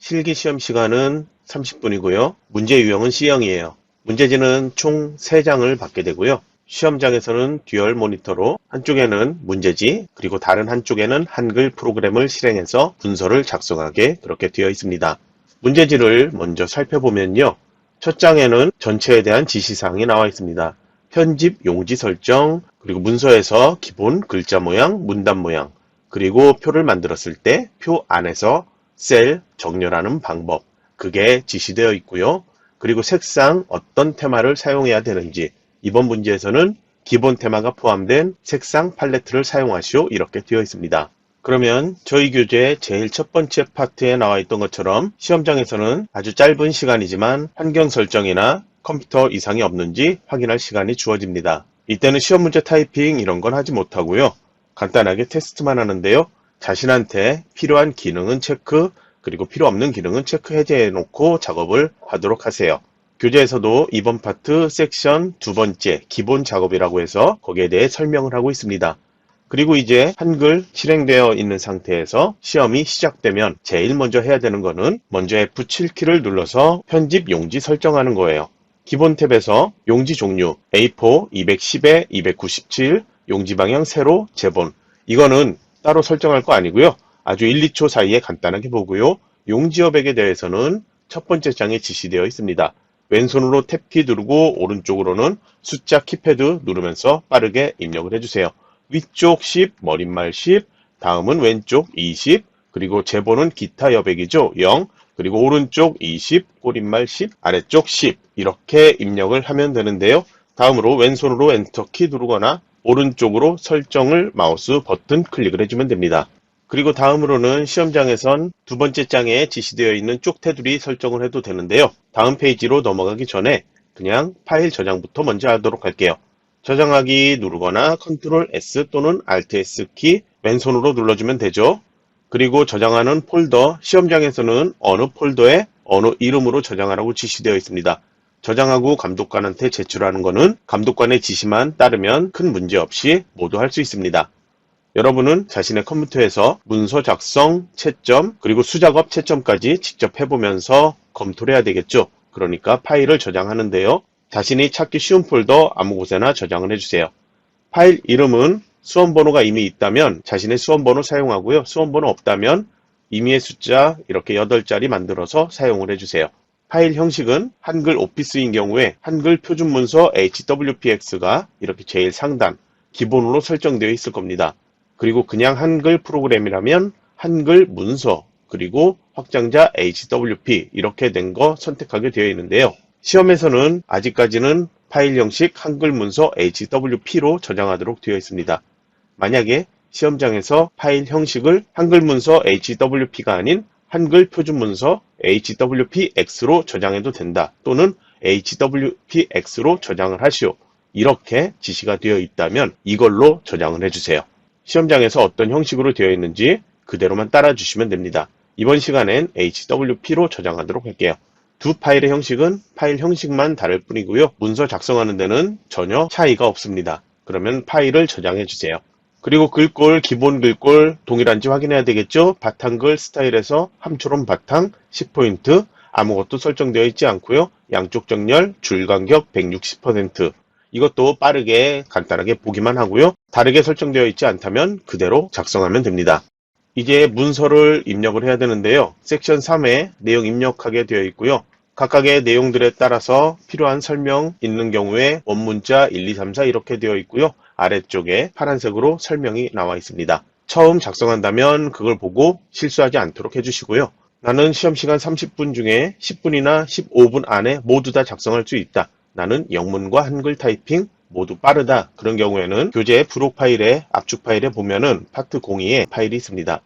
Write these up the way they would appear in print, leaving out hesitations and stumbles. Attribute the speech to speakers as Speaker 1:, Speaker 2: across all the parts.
Speaker 1: 실기 시험 시간은 30분이고요. 문제 유형은 C형이에요. 문제지는 총 3장을 받게 되고요. 시험장에서는 듀얼 모니터로 한쪽에는 문제지, 그리고 다른 한쪽에는 한글 프로그램을 실행해서 문서를 작성하게 그렇게 되어 있습니다. 문제지를 먼저 살펴보면요. 첫 장에는 전체에 대한 지시사항이 나와 있습니다. 편집 용지 설정, 그리고 문서에서 기본 글자 모양, 문단 모양, 그리고 표를 만들었을 때 표 안에서 셀 정렬하는 방법, 그게 지시되어 있고요. 그리고 색상 어떤 테마를 사용해야 되는지, 이번 문제에서는 기본 테마가 포함된 색상 팔레트를 사용하시오 이렇게 되어 있습니다. 그러면 저희 교재의 제일 첫 번째 파트에 나와 있던 것처럼 시험장에서는 아주 짧은 시간이지만 환경 설정이나 컴퓨터 이상이 없는지 확인할 시간이 주어집니다. 이때는 시험 문제 타이핑 이런 건 하지 못하고요. 간단하게 테스트만 하는데요. 자신한테 필요한 기능은 체크, 그리고 필요 없는 기능은 체크 해제해 놓고 작업을 하도록 하세요. 교재에서도 이번 파트 섹션 두 번째 기본 작업이라고 해서 거기에 대해 설명을 하고 있습니다. 그리고 이제 한글 실행되어 있는 상태에서 시험이 시작되면 제일 먼저 해야 되는 거는 먼저 F7키를 눌러서 편집 용지 설정하는 거예요. 기본 탭에서 용지 종류 A4 210에 297 용지 방향 세로 제본, 이거는 따로 설정할 거 아니고요. 아주 1, 2초 사이에 간단하게 보고요. 용지 여백에 대해서는 첫 번째 장에 지시되어 있습니다. 왼손으로 탭키 누르고 오른쪽으로는 숫자 키패드 누르면서 빠르게 입력을 해주세요. 위쪽 10, 머릿말 10, 다음은 왼쪽 20, 그리고 제본은 기타 여백이죠. 0, 그리고 오른쪽 20, 꼬릿말 10, 아래쪽 10 이렇게 입력을 하면 되는데요. 다음으로 왼손으로 엔터키 누르거나 오른쪽으로 설정을 마우스 버튼 클릭을 해주면 됩니다. 그리고 다음으로는 시험장에선 두 번째 장에 지시되어 있는 쪽 테두리 설정을 해도 되는데요. 다음 페이지로 넘어가기 전에 그냥 파일 저장부터 먼저 하도록 할게요. 저장하기 누르거나 컨트롤 S 또는 Alt S 키 왼손으로 눌러주면 되죠. 그리고 저장하는 폴더, 시험장에서는 어느 폴더에 어느 이름으로 저장하라고 지시되어 있습니다. 저장하고 감독관한테 제출하는 것은 감독관의 지시만 따르면 큰 문제 없이 모두 할 수 있습니다. 여러분은 자신의 컴퓨터에서 문서 작성, 채점, 그리고 수작업 채점까지 직접 해보면서 검토를 해야 되겠죠. 그러니까 파일을 저장하는데요. 자신이 찾기 쉬운 폴더 아무 곳에나 저장을 해주세요. 파일 이름은 수험번호가 이미 있다면 자신의 수험번호 사용하고요. 수험번호 없다면 임의의 숫자 이렇게 8자리 만들어서 사용을 해주세요. 파일 형식은 한글 오피스인 경우에 한글 표준문서 HWPX가 이렇게 제일 상단 기본으로 설정되어 있을 겁니다. 그리고 그냥 한글 프로그램이라면 한글 문서, 그리고 확장자 HWP 이렇게 된 거 선택하게 되어 있는데요. 시험에서는 아직까지는 파일 형식 한글 문서 HWP로 저장하도록 되어 있습니다. 만약에 시험장에서 파일 형식을 한글 문서 HWP가 아닌 한글 표준 문서 HWPX로 저장해도 된다, 또는 HWPX로 저장을 하시오, 이렇게 지시가 되어 있다면 이걸로 저장을 해주세요. 시험장에서 어떤 형식으로 되어 있는지 그대로만 따라 주시면 됩니다. 이번 시간엔 HWP로 저장하도록 할게요. 두 파일의 형식은 파일 형식만 다를 뿐이고요. 문서 작성하는 데는 전혀 차이가 없습니다. 그러면 파일을 저장해 주세요. 그리고 글꼴, 기본 글꼴 동일한지 확인해야 되겠죠. 바탕글 스타일에서 함초롬 바탕 10포인트, 아무것도 설정되어 있지 않고요. 양쪽 정렬, 줄 간격 160%. 이것도 빠르게 간단하게 보기만 하고요. 다르게 설정되어 있지 않다면 그대로 작성하면 됩니다. 이제 문서를 입력을 해야 되는데요. 섹션 3에 내용 입력하게 되어 있고요. 각각의 내용들에 따라서 필요한 설명 있는 경우에 원문자 1, 2, 3, 4 이렇게 되어 있고요. 아래쪽에 파란색으로 설명이 나와 있습니다. 처음 작성한다면 그걸 보고 실수하지 않도록 해주시고요. 나는 시험시간 30분 중에 10분이나 15분 안에 모두 다 작성할 수 있다. 나는 영문과 한글 타이핑 모두 빠르다. 그런 경우에는 교재 부록 파일에 압축 파일에 보면은 파트 02에 파일이 있습니다.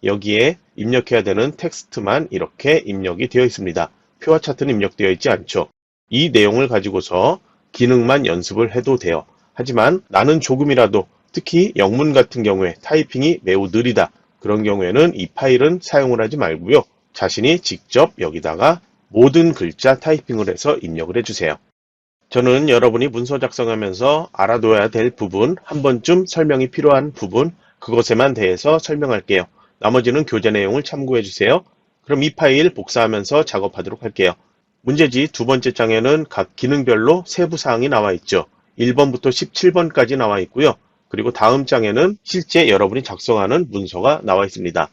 Speaker 1: 여기에 입력해야 되는 텍스트만 이렇게 입력이 되어 있습니다. 표와 차트는 입력되어 있지 않죠. 이 내용을 가지고서 기능만 연습을 해도 돼요. 하지만 나는 조금이라도, 특히 영문 같은 경우에 타이핑이 매우 느리다. 그런 경우에는 이 파일은 사용을 하지 말고요. 자신이 직접 여기다가 모든 글자 타이핑을 해서 입력을 해주세요. 저는 여러분이 문서 작성하면서 알아둬야 될 부분, 한 번쯤 설명이 필요한 부분, 그것에만 대해서 설명할게요. 나머지는 교재 내용을 참고해 주세요. 그럼 이 파일 복사하면서 작업하도록 할게요. 문제지 두 번째 장에는 각 기능별로 세부사항이 나와 있죠. 1번부터 17번까지 나와 있고요. 그리고 다음 장에는 실제 여러분이 작성하는 문서가 나와 있습니다.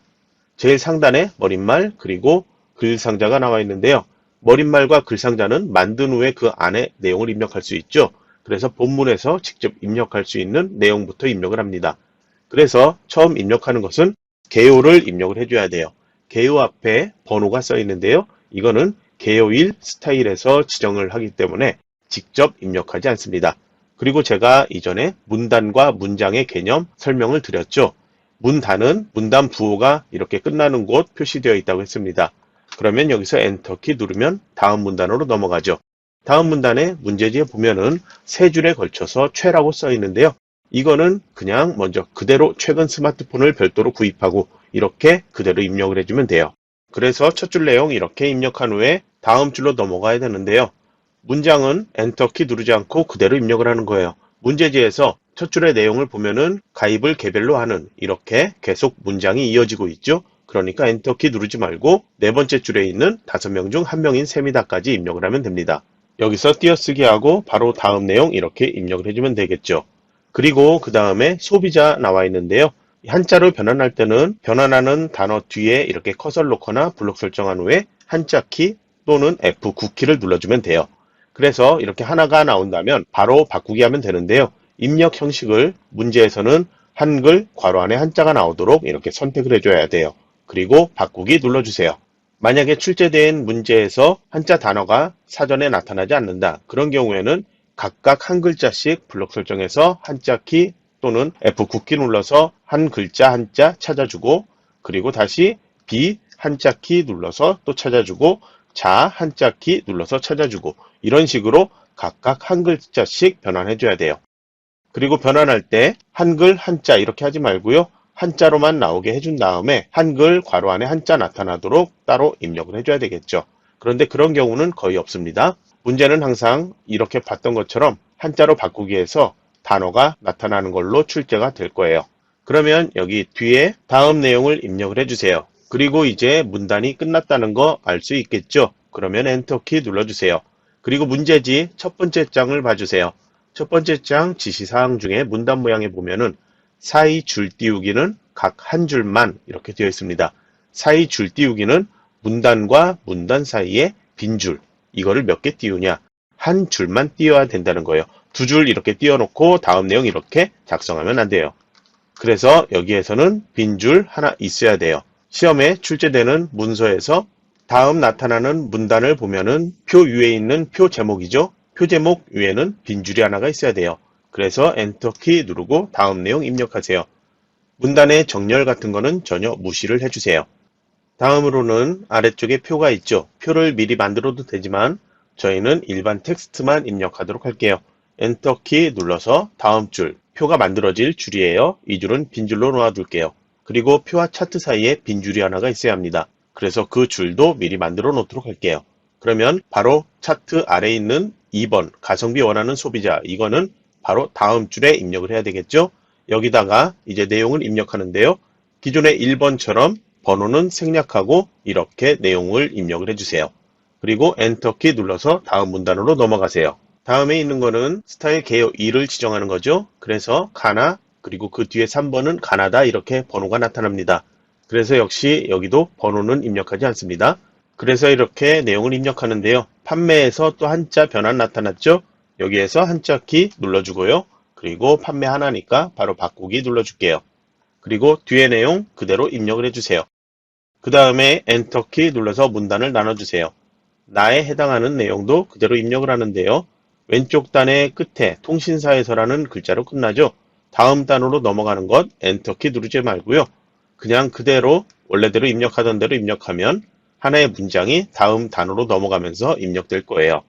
Speaker 1: 제일 상단에 머릿말 그리고 글상자가 나와 있는데요. 머릿말과 글상자는 만든 후에 그 안에 내용을 입력할 수 있죠. 그래서 본문에서 직접 입력할 수 있는 내용부터 입력을 합니다. 그래서 처음 입력하는 것은 개요를 입력을 해줘야 돼요. 개요 앞에 번호가 써 있는데요. 이거는 개요일 스타일에서 지정을 하기 때문에 직접 입력하지 않습니다. 그리고 제가 이전에 문단과 문장의 개념 설명을 드렸죠. 문단은 문단 부호가 이렇게 끝나는 곳 표시되어 있다고 했습니다. 그러면 여기서 엔터키 누르면 다음 문단으로 넘어가죠. 다음 문단의 문제지에 보면은 세 줄에 걸쳐서 최라고 써 있는데요. 이거는 그냥 먼저 그대로 최근 스마트폰을 별도로 구입하고 이렇게 그대로 입력을 해주면 돼요. 그래서 첫 줄 내용 이렇게 입력한 후에 다음 줄로 넘어가야 되는데요. 문장은 엔터키 누르지 않고 그대로 입력을 하는 거예요. 문제지에서 첫 줄의 내용을 보면은 가입을 개별로 하는 이렇게 계속 문장이 이어지고 있죠. 그러니까 엔터키 누르지 말고 네 번째 줄에 있는 5명 중 1명인 셈이다까지 입력을 하면 됩니다. 여기서 띄어쓰기 하고 바로 다음 내용 이렇게 입력을 해주면 되겠죠. 그리고 그 다음에 소비자 나와 있는데요. 한자로 변환할 때는 변환하는 단어 뒤에 이렇게 커서를 놓거나 블록 설정한 후에 한자 키 또는 F9키를 눌러주면 돼요. 그래서 이렇게 하나가 나온다면 바로 바꾸기 하면 되는데요. 입력 형식을 문제에서는 한글 괄호 안에 한자가 나오도록 이렇게 선택을 해줘야 돼요. 그리고 바꾸기 눌러주세요. 만약에 출제된 문제에서 한자 단어가 사전에 나타나지 않는다. 그런 경우에는 각각 한 글자씩 블록 설정해서 한자 키 또는 F9키 눌러서 한 글자 한자 찾아주고 그리고 다시 B 한자 키 눌러서 또 찾아주고 자 한자 키 눌러서 찾아주고 이런 식으로 각각 한 글자씩 변환해줘야 돼요. 그리고 변환할 때 한글 한자 이렇게 하지 말고요. 한자로만 나오게 해준 다음에 한글 괄호 안에 한자 나타나도록 따로 입력을 해줘야 되겠죠. 그런데 그런 경우는 거의 없습니다. 문제는 항상 이렇게 봤던 것처럼 한자로 바꾸기 위해서 단어가 나타나는 걸로 출제가 될 거예요. 그러면 여기 뒤에 다음 내용을 입력을 해주세요. 그리고 이제 문단이 끝났다는 거 알 수 있겠죠? 그러면 엔터키 눌러주세요. 그리고 문제지 첫 번째 장을 봐주세요. 첫 번째 장 지시사항 중에 문단 모양에 보면은 사이 줄 띄우기는 각 한 줄만 이렇게 되어 있습니다. 사이 줄 띄우기는 문단과 문단 사이에 빈 줄, 이거를 몇 개 띄우냐? 한 줄만 띄워야 된다는 거예요. 두 줄 이렇게 띄워놓고 다음 내용 이렇게 작성하면 안 돼요. 그래서 여기에서는 빈 줄 하나 있어야 돼요. 시험에 출제되는 문서에서 다음 나타나는 문단을 보면은 표 위에 있는 표 제목이죠. 표 제목 위에는 빈 줄이 하나가 있어야 돼요. 그래서 엔터키 누르고 다음 내용 입력하세요. 문단의 정렬 같은 거는 전혀 무시를 해주세요. 다음으로는 아래쪽에 표가 있죠. 표를 미리 만들어도 되지만 저희는 일반 텍스트만 입력하도록 할게요. 엔터키 눌러서 다음 줄, 표가 만들어질 줄이에요. 이 줄은 빈 줄로 놓아둘게요. 그리고 표와 차트 사이에 빈 줄이 하나가 있어야 합니다. 그래서 그 줄도 미리 만들어 놓도록 할게요. 그러면 바로 차트 아래에 있는 2번 가성비 원하는 소비자, 이거는 바로 다음 줄에 입력을 해야 되겠죠. 여기다가 이제 내용을 입력하는데요. 기존의 1번처럼 번호는 생략하고 이렇게 내용을 입력을 해주세요. 그리고 엔터키 눌러서 다음 문단으로 넘어가세요. 다음에 있는 거는 스타일 개요 2를 지정하는 거죠. 그래서 가나 그리고 그 뒤에 3번은 가나다 이렇게 번호가 나타납니다. 그래서 역시 여기도 번호는 입력하지 않습니다. 그래서 이렇게 내용을 입력하는데요. 판매에서 또 한자 변환 나타났죠. 여기에서 한자 키 눌러주고요. 그리고 판매 하나니까 바로 바꾸기 눌러줄게요. 그리고 뒤에 내용 그대로 입력을 해주세요. 그 다음에 엔터키 눌러서 문단을 나눠주세요. 나에 해당하는 내용도 그대로 입력을 하는데요. 왼쪽 단의 끝에 통신사에서라는 글자로 끝나죠. 다음 단으로 넘어가는 것 엔터키 누르지 말고요. 그냥 그대로 원래대로 입력하던 대로 입력하면 하나의 문장이 다음 단으로 넘어가면서 입력될 거예요.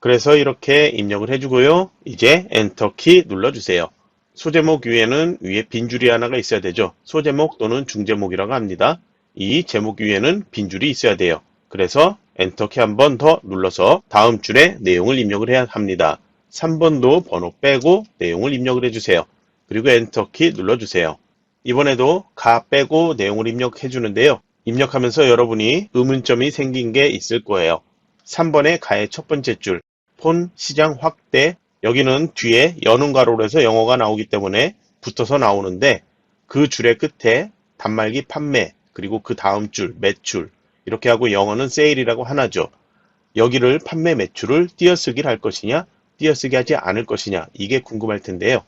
Speaker 1: 그래서 이렇게 입력을 해주고요. 이제 엔터키 눌러주세요. 소제목 위에는 위에 빈 줄이 하나가 있어야 되죠. 소제목 또는 중제목이라고 합니다. 이 제목 위에는 빈 줄이 있어야 돼요. 그래서 엔터키 한 번 더 눌러서 다음 줄에 내용을 입력을 해야 합니다. 3번도 번호 빼고 내용을 입력을 해주세요. 그리고 엔터키 눌러주세요. 이번에도 가 빼고 내용을 입력해 주는데요. 입력하면서 여러분이 의문점이 생긴 게 있을 거예요. 3번의 가의 첫 번째 줄, 폰 시장 확대, 여기는 뒤에 여는 가로로 해서 영어가 나오기 때문에 붙어서 나오는데 그 줄의 끝에 단말기 판매, 그리고 그 다음 줄 매출, 이렇게 하고 영어는 세일이라고 하나죠. 여기를 판매 매출을 띄어쓰기를 할 것이냐, 띄어쓰기 하지 않을 것이냐, 이게 궁금할 텐데요.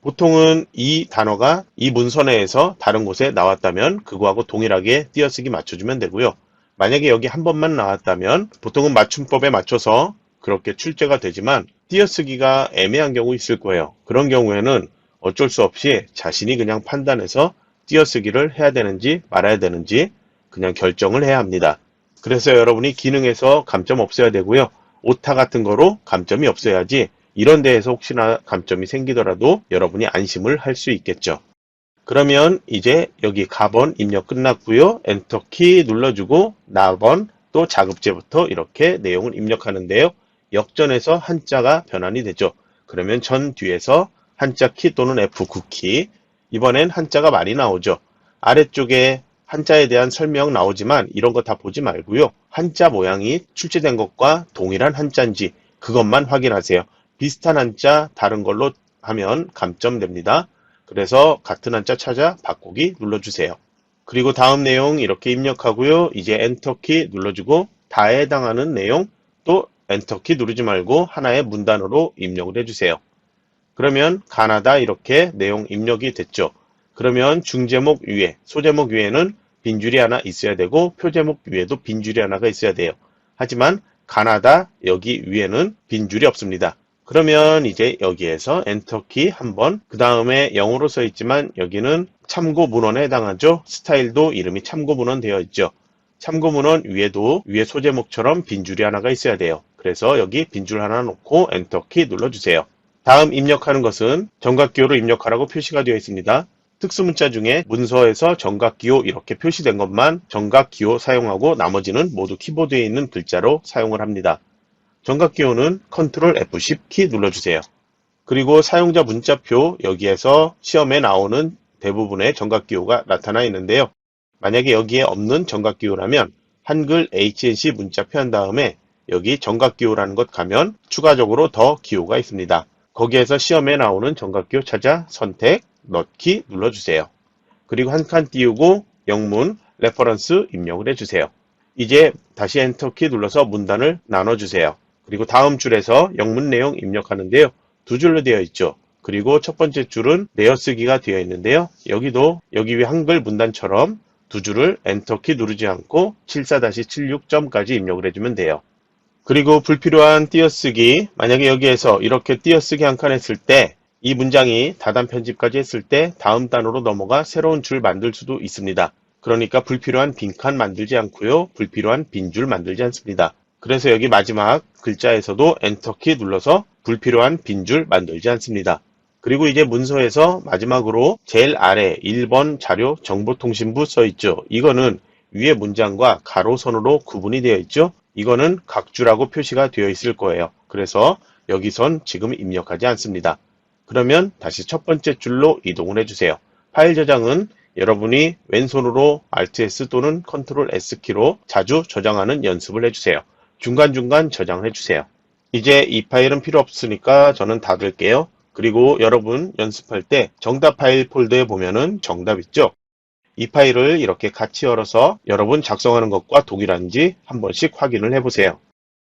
Speaker 1: 보통은 이 단어가 이 문서 내에서 다른 곳에 나왔다면 그거하고 동일하게 띄어쓰기 맞춰주면 되고요. 만약에 여기 한 번만 나왔다면 보통은 맞춤법에 맞춰서 그렇게 출제가 되지만 띄어쓰기가 애매한 경우 있을 거예요. 그런 경우에는 어쩔 수 없이 자신이 그냥 판단해서 띄어쓰기를 해야 되는지 말아야 되는지 그냥 결정을 해야 합니다. 그래서 여러분이 기능에서 감점 없어야 되고요. 오타 같은 거로 감점이 없어야지 이런 데에서 혹시나 감점이 생기더라도 여러분이 안심을 할 수 있겠죠. 그러면 이제 여기 가번 입력 끝났고요. 엔터키 눌러주고 나번 또 자급제부터 이렇게 내용을 입력하는데요. 역전해서 한자가 변환이 되죠. 그러면 전 뒤에서 한자 키 또는 F9키, 이번엔 한자가 많이 나오죠. 아래쪽에 한자에 대한 설명 나오지만 이런 거 다 보지 말고요. 한자 모양이 출제된 것과 동일한 한자인지 그것만 확인하세요. 비슷한 한자 다른 걸로 하면 감점됩니다. 그래서 같은 한자 찾아 바꾸기 눌러주세요. 그리고 다음 내용 이렇게 입력하고요. 이제 엔터키 눌러주고 다에 해당하는 내용 또 엔터키 누르지 말고 하나의 문단으로 입력을 해주세요. 그러면 가나다 이렇게 내용 입력이 됐죠. 그러면 중제목 위에, 소제목 위에는 빈줄이 하나 있어야 되고 표제목 위에도 빈줄이 하나가 있어야 돼요. 하지만 가나다 여기 위에는 빈줄이 없습니다. 그러면 이제 여기에서 엔터키 한번, 그 다음에 영어로 써 있지만 여기는 참고 문헌에 해당하죠. 스타일도 이름이 참고 문헌 되어 있죠. 참고 문헌 위에도 위에 소제목처럼 빈줄이 하나가 있어야 돼요. 그래서 여기 빈줄 하나 놓고 엔터키 눌러주세요. 다음 입력하는 것은 정각기호로 입력하라고 표시가 되어 있습니다. 특수문자 중에 문서에서 정각기호 이렇게 표시된 것만 정각기호 사용하고 나머지는 모두 키보드에 있는 글자로 사용을 합니다. 정각기호는 컨트롤 F10 키 눌러주세요. 그리고 사용자 문자표 여기에서 시험에 나오는 대부분의 정각기호가 나타나 있는데요. 만약에 여기에 없는 정각기호라면 한글 HNC 문자표 한 다음에 여기 정각기호라는 것 가면 추가적으로 더 기호가 있습니다. 거기에서 시험에 나오는 정각기호 찾아 선택, 넣기 눌러주세요. 그리고 한 칸 띄우고 영문, 레퍼런스 입력을 해주세요. 이제 다시 엔터키 눌러서 문단을 나눠주세요. 그리고 다음 줄에서 영문 내용 입력하는데요. 두 줄로 되어 있죠. 그리고 첫 번째 줄은 내어쓰기가 되어 있는데요. 여기도 여기 위 한글 문단처럼 두 줄을 엔터키 누르지 않고 74-76점까지 입력을 해주면 돼요. 그리고 불필요한 띄어쓰기, 만약에 여기에서 이렇게 띄어쓰기 한 칸 했을 때 이 문장이 다단 편집까지 했을 때 다음 단어로 넘어가 새로운 줄 만들 수도 있습니다. 그러니까 불필요한 빈칸 만들지 않고요. 불필요한 빈줄 만들지 않습니다. 그래서 여기 마지막 글자에서도 엔터키 눌러서 불필요한 빈줄 만들지 않습니다. 그리고 이제 문서에서 마지막으로 제일 아래 1번 자료 정보통신부 써있죠. 이거는 위에 문장과 가로선으로 구분이 되어 있죠. 이거는 각주라고 표시가 되어 있을 거예요. 그래서 여기선 지금 입력하지 않습니다. 그러면 다시 첫 번째 줄로 이동을 해주세요. 파일 저장은 여러분이 왼손으로 Alt+S 또는 Ctrl+S키로 자주 저장하는 연습을 해주세요. 중간중간 저장을 해주세요. 이제 이 파일은 필요 없으니까 저는 닫을게요. 그리고 여러분 연습할 때 정답 파일 폴더에 보면은 정답 있죠? 이 파일을 이렇게 같이 열어서 여러분 작성하는 것과 동일한지 한 번씩 확인을 해보세요.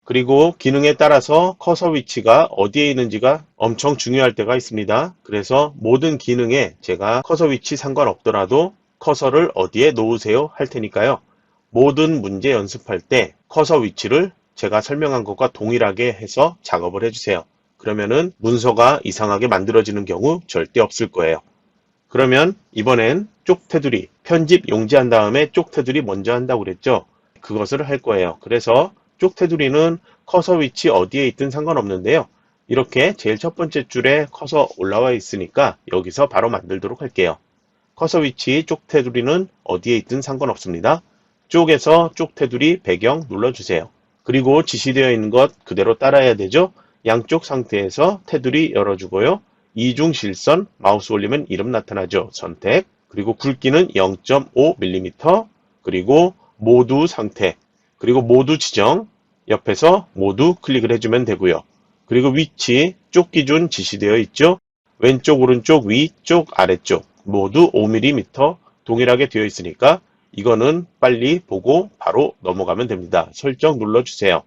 Speaker 1: 그리고 기능에 따라서 커서 위치가 어디에 있는지가 엄청 중요할 때가 있습니다. 그래서 모든 기능에 제가 커서 위치 상관없더라도 커서를 어디에 놓으세요 할 테니까요. 모든 문제 연습할 때 커서 위치를 제가 설명한 것과 동일하게 해서 작업을 해주세요. 그러면은 문서가 이상하게 만들어지는 경우 절대 없을 거예요. 그러면 이번엔 쪽 테두리, 편집 용지한 다음에 쪽 테두리 먼저 한다고 그랬죠? 그것을 할 거예요. 그래서 쪽 테두리는 커서 위치 어디에 있든 상관없는데요. 이렇게 제일 첫 번째 줄에 커서 올라와 있으니까 여기서 바로 만들도록 할게요. 커서 위치 쪽 테두리는 어디에 있든 상관없습니다. 쪽에서 쪽 테두리 배경 눌러주세요. 그리고 지시되어 있는 것 그대로 따라야 되죠? 양쪽 상태에서 테두리 열어주고요. 이중 실선, 마우스 올리면 이름 나타나죠. 선택. 그리고 굵기는 0.5mm, 그리고 모두 상태, 그리고 모두 지정, 옆에서 모두 클릭을 해주면 되고요. 그리고 위치, 쪽 기준 지시되어 있죠. 왼쪽, 오른쪽, 위쪽, 아래쪽 모두 5mm 동일하게 되어 있으니까 이거는 빨리 보고 바로 넘어가면 됩니다. 설정 눌러주세요.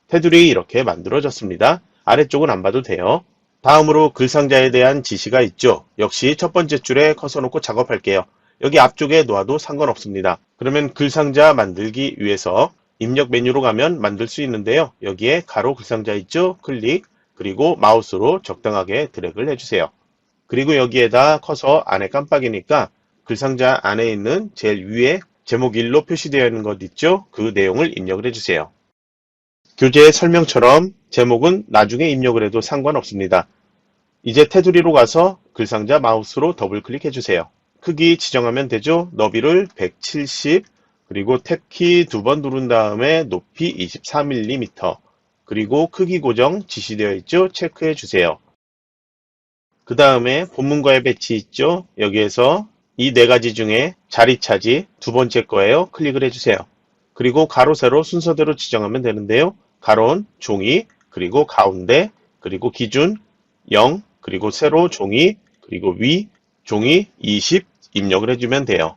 Speaker 1: 테두리 이렇게 만들어졌습니다. 아래쪽은 안 봐도 돼요. 다음으로 글상자에 대한 지시가 있죠. 역시 첫 번째 줄에 커서 놓고 작업할게요. 여기 앞쪽에 놓아도 상관없습니다. 그러면 글상자 만들기 위해서 입력 메뉴로 가면 만들 수 있는데요. 여기에 가로 글상자 있죠? 클릭, 그리고 마우스로 적당하게 드래그를 해주세요. 그리고 여기에다 커서 안에 깜빡이니까 글상자 안에 있는 제일 위에 제목 1로 표시되어 있는 것 있죠? 그 내용을 입력을 해주세요. 교재 설명처럼 제목은 나중에 입력을 해도 상관없습니다. 이제 테두리로 가서 글상자 마우스로 더블 클릭해 주세요. 크기 지정하면 되죠. 너비를 170, 그리고 탭키 2번 누른 다음에 높이 24mm, 그리고 크기 고정 지시되어 있죠. 체크해 주세요. 그 다음에 본문과의 배치 있죠. 여기에서 이 네 가지 중에 자리 차지 두 번째 거예요. 클릭을 해주세요. 그리고 가로 세로 순서대로 지정하면 되는데요. 가로는 종이, 그리고 가운데, 그리고 기준 0, 그리고 세로 종이, 그리고 위 종이 20 입력을 해주면 돼요.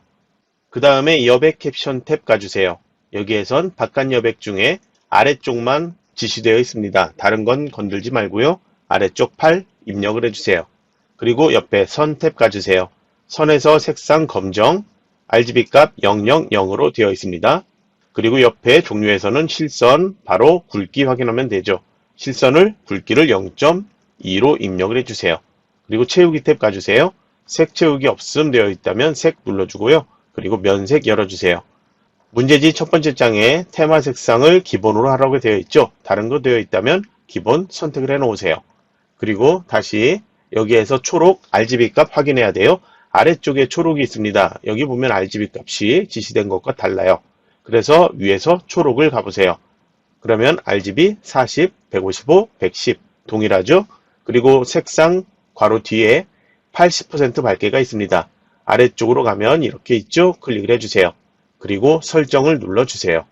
Speaker 1: 그 다음에 여백 캡션 탭 가주세요. 여기에선 바깥 여백 중에 아래쪽만 지시되어 있습니다. 다른 건 건들지 말고요. 아래쪽 8 입력을 해주세요. 그리고 옆에 선 탭 가주세요. 선에서 색상 검정, RGB 값 000으로 되어 있습니다. 그리고 옆에 종류에서는 실선, 바로 굵기 확인하면 되죠. 실선을 굵기를 0.2로 입력을 해주세요. 그리고 채우기 탭 가주세요. 색 채우기 없음 되어 있다면 색 눌러주고요. 그리고 면색 열어주세요. 문제지 첫 번째 장에 테마 색상을 기본으로 하라고 되어 있죠. 다른 거 되어 있다면 기본 선택을 해 놓으세요. 그리고 다시 여기에서 초록 RGB 값 확인해야 돼요. 아래쪽에 초록이 있습니다. 여기 보면 RGB 값이 지시된 것과 달라요. 그래서 위에서 초록을 가보세요. 그러면 RGB 40, 155, 110 동일하죠? 그리고 색상 괄호 뒤에 80% 밝기가 있습니다. 아래쪽으로 가면 이렇게 있죠? 클릭을 해주세요. 그리고 설정을 눌러주세요.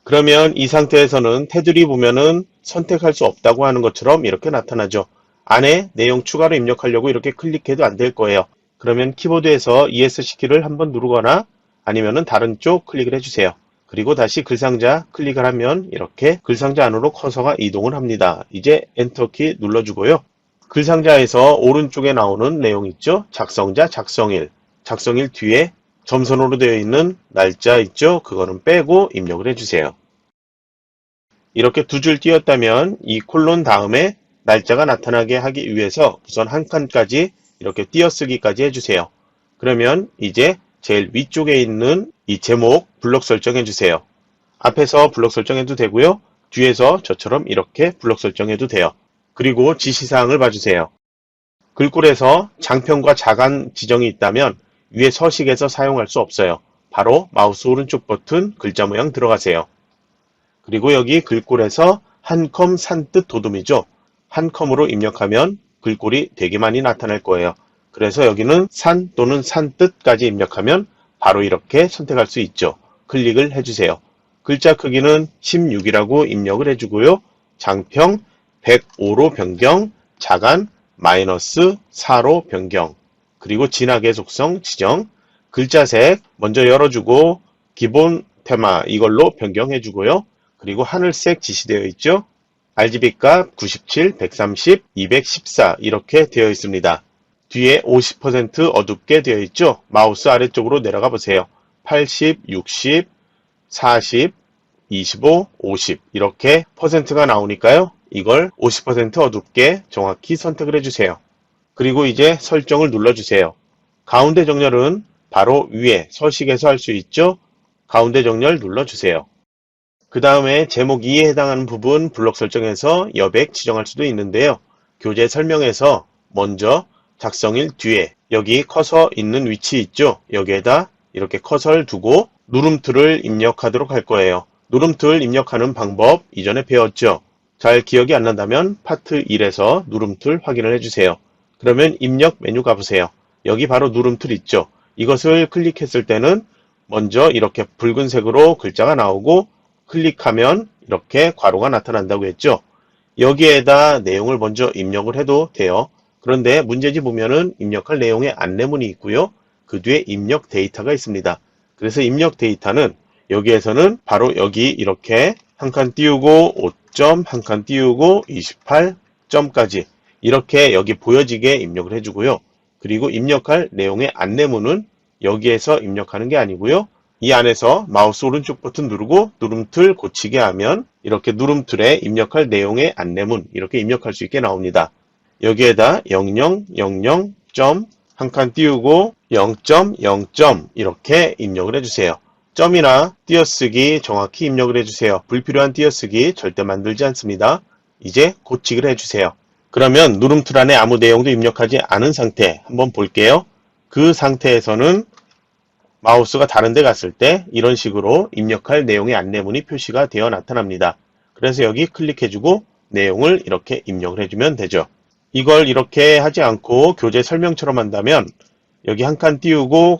Speaker 1: 그러면 이 상태에서는 테두리 보면은 선택할 수 없다고 하는 것처럼 이렇게 나타나죠. 안에 내용 추가로 입력하려고 이렇게 클릭해도 안 될 거예요. 그러면 키보드에서 ESC키를 한번 누르거나 아니면은 다른 쪽 클릭을 해주세요. 그리고 다시 글상자 클릭을 하면 이렇게 글상자 안으로 커서가 이동을 합니다. 이제 엔터키 눌러주고요. 글상자에서 오른쪽에 나오는 내용 있죠? 작성자, 작성일. 작성일 뒤에 점선으로 되어 있는 날짜 있죠? 그거는 빼고 입력을 해주세요. 이렇게 두 줄 띄었다면 이 콜론 다음에 날짜가 나타나게 하기 위해서 우선 한 칸까지 이렇게 띄어쓰기까지 해주세요. 그러면 이제 제일 위쪽에 있는 이 제목 블록 설정해 주세요. 앞에서 블록 설정해도 되고요. 뒤에서 저처럼 이렇게 블록 설정해도 돼요. 그리고 지시사항을 봐주세요. 글꼴에서 장편과 자간 지정이 있다면 위에 서식에서 사용할 수 없어요. 바로 마우스 오른쪽 버튼 글자 모양 들어가세요. 그리고 여기 글꼴에서 한컴 산뜻 도둠이죠. 한컴으로 입력하면 글꼴이 되게 많이 나타날 거예요. 그래서 여기는 산 또는 산뜻까지 입력하면 바로 이렇게 선택할 수 있죠. 클릭을 해주세요. 글자 크기는 16이라고 입력을 해주고요. 장평 105로 변경, 자간 마이너스 4로 변경, 그리고 진하게 속성 지정, 글자색 먼저 열어주고 기본 테마 이걸로 변경해주고요. 그리고 하늘색 지시되어 있죠. RGB 값 97, 130, 214 이렇게 되어 있습니다. 뒤에 50% 어둡게 되어 있죠. 마우스 아래쪽으로 내려가 보세요. 80, 60, 40, 25, 50 이렇게 퍼센트가 나오니까요. 이걸 50% 어둡게 정확히 선택을 해주세요. 그리고 이제 설정을 눌러주세요. 가운데 정렬은 바로 위에 서식에서 할 수 있죠. 가운데 정렬 눌러주세요. 그 다음에 제목 2에 해당하는 부분 블록 설정에서 여백 지정할 수도 있는데요. 교재 설명에서 먼저 작성일 뒤에 여기 커서 있는 위치 있죠. 여기에다 이렇게 커서를 두고 누름틀을 입력하도록 할 거예요. 누름틀 입력하는 방법 이전에 배웠죠. 잘 기억이 안 난다면 파트 1에서 누름틀 확인을 해주세요. 그러면 입력 메뉴 가보세요. 여기 바로 누름틀 있죠. 이것을 클릭했을 때는 먼저 이렇게 붉은색으로 글자가 나오고 클릭하면 이렇게 괄호가 나타난다고 했죠. 여기에다 내용을 먼저 입력을 해도 돼요. 그런데 문제지 보면은 입력할 내용의 안내문이 있고요. 그 뒤에 입력 데이터가 있습니다. 그래서 입력 데이터는 여기에서는 바로 여기 이렇게 한 칸 띄우고 5점, 한 칸 띄우고 28점까지 이렇게 여기 보여지게 입력을 해주고요. 그리고 입력할 내용의 안내문은 여기에서 입력하는 게 아니고요. 이 안에서 마우스 오른쪽 버튼 누르고 누름틀 고치게 하면 이렇게 누름틀에 입력할 내용의 안내문 이렇게 입력할 수 있게 나옵니다. 여기에다 0000 한 칸 띄우고 0.0 이렇게 입력을 해주세요. 점이나 띄어쓰기 정확히 입력을 해주세요. 불필요한 띄어쓰기 절대 만들지 않습니다. 이제 고치기를 해주세요. 그러면 누름틀 안에 아무 내용도 입력하지 않은 상태 한번 볼게요. 그 상태에서는 마우스가 다른 데 갔을 때 이런 식으로 입력할 내용의 안내문이 표시가 되어 나타납니다. 그래서 여기 클릭해주고 내용을 이렇게 입력을 해주면 되죠. 이걸 이렇게 하지 않고 교재 설명처럼 한다면 여기 한 칸 띄우고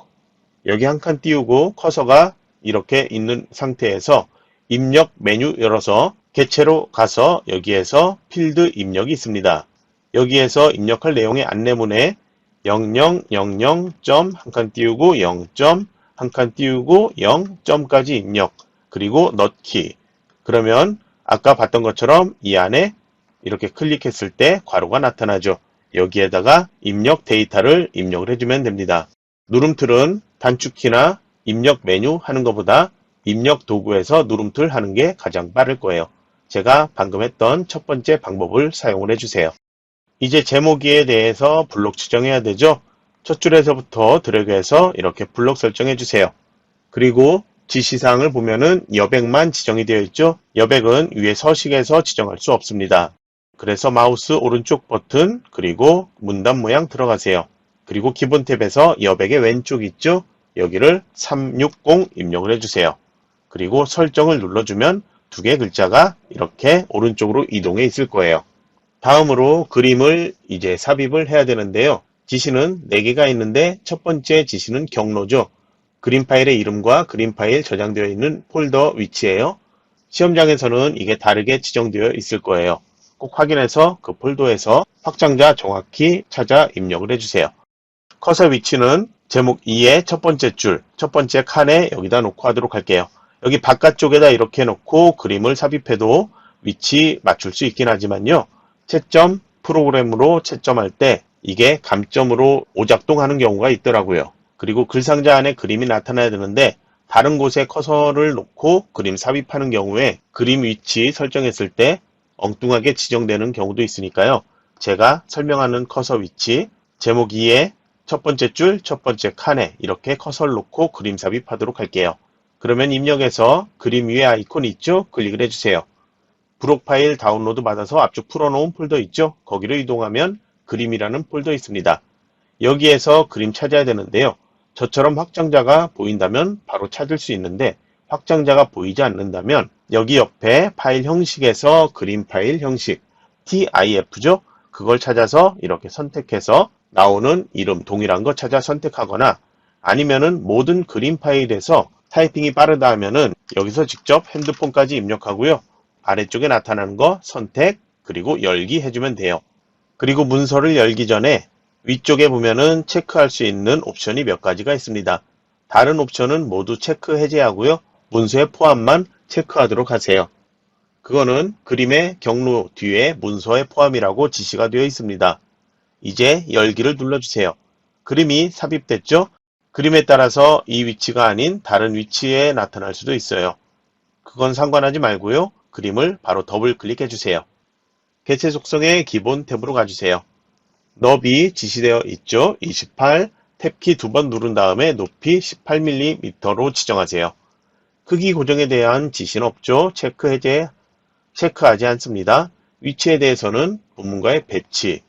Speaker 1: 여기 한 칸 띄우고 커서가 이렇게 있는 상태에서 입력 메뉴 열어서 개체로 가서 여기에서 필드 입력이 있습니다. 여기에서 입력할 내용의 안내문에 0000점 한 칸 띄우고 0점 한 칸 띄우고 0점까지 입력 그리고 넣기 그러면 아까 봤던 것처럼 이 안에 이렇게 클릭했을 때 괄호가 나타나죠. 여기에다가 입력 데이터를 입력을 해주면 됩니다. 누름틀은 단축키나 입력 메뉴 하는 것보다 입력 도구에서 누름틀 하는 게 가장 빠를 거예요. 제가 방금 했던 첫 번째 방법을 사용을 해주세요. 이제 제목에 대해서 블록 지정해야 되죠. 첫 줄에서부터 드래그해서 이렇게 블록 설정해 주세요. 그리고 지시사항을 보면은 여백만 지정이 되어 있죠. 여백은 위에 서식에서 지정할 수 없습니다. 그래서 마우스 오른쪽 버튼 그리고 문단 모양 들어가세요. 그리고 기본 탭에서 여백의 왼쪽 있죠. 여기를 360 입력을 해주세요. 그리고 설정을 눌러주면 두 개 글자가 이렇게 오른쪽으로 이동해 있을 거예요. 다음으로 그림을 이제 삽입을 해야 되는데요. 지시는 4개가 있는데 첫 번째 지시는 경로죠. 그림 파일의 이름과 그림 파일 저장되어 있는 폴더 위치예요. 시험장에서는 이게 다르게 지정되어 있을 거예요. 꼭 확인해서 그 폴더에서 확장자 정확히 찾아 입력을 해주세요. 커서 위치는 제목 2의 첫 번째 줄, 첫 번째 칸에 여기다 놓고 하도록 할게요. 여기 바깥쪽에다 이렇게 놓고 그림을 삽입해도 위치 맞출 수 있긴 하지만요. 채점 프로그램으로 채점할 때 이게 감점으로 오작동하는 경우가 있더라고요. 그리고 글상자 안에 그림이 나타나야 되는데 다른 곳에 커서를 놓고 그림 삽입하는 경우에 그림 위치 설정했을 때 엉뚱하게 지정되는 경우도 있으니까요. 제가 설명하는 커서 위치 제목 2의 첫 번째 줄, 첫 번째 칸에 이렇게 커서를 놓고 그림 삽입하도록 할게요. 그러면 입력해서 그림 위에 아이콘이 있죠? 클릭을 해주세요. 브록 파일 다운로드 받아서 앞쪽 풀어놓은 폴더 있죠? 거기로 이동하면 그림이라는 폴더 있습니다. 여기에서 그림 찾아야 되는데요. 저처럼 확장자가 보인다면 바로 찾을 수 있는데 확장자가 보이지 않는다면 여기 옆에 파일 형식에서 그림 파일 형식 TIF죠? 그걸 찾아서 이렇게 선택해서 나오는 이름 동일한 거 찾아 선택하거나 아니면은 모든 그림 파일에서 타이핑이 빠르다 하면은 여기서 직접 핸드폰까지 입력하고요. 아래쪽에 나타나는 거 선택 그리고 열기 해주면 돼요. 그리고 문서를 열기 전에 위쪽에 보면은 체크할 수 있는 옵션이 몇 가지가 있습니다. 다른 옵션은 모두 체크 해제하고요. 문서의 포함만 체크하도록 하세요. 그거는 그림의 경로 뒤에 문서의 포함이라고 지시가 되어 있습니다. 이제 열기를 눌러주세요. 그림이 삽입됐죠? 그림에 따라서 이 위치가 아닌 다른 위치에 나타날 수도 있어요. 그건 상관하지 말고요. 그림을 바로 더블 클릭해 주세요. 개체 속성의 기본 탭으로 가주세요. 너비 지시되어 있죠? 28, 탭키 2번 누른 다음에 높이 18mm로 지정하세요. 크기 고정에 대한 지시는 없죠? 체크 해제, 체크하지 않습니다. 위치에 대해서는 본문과의 배치,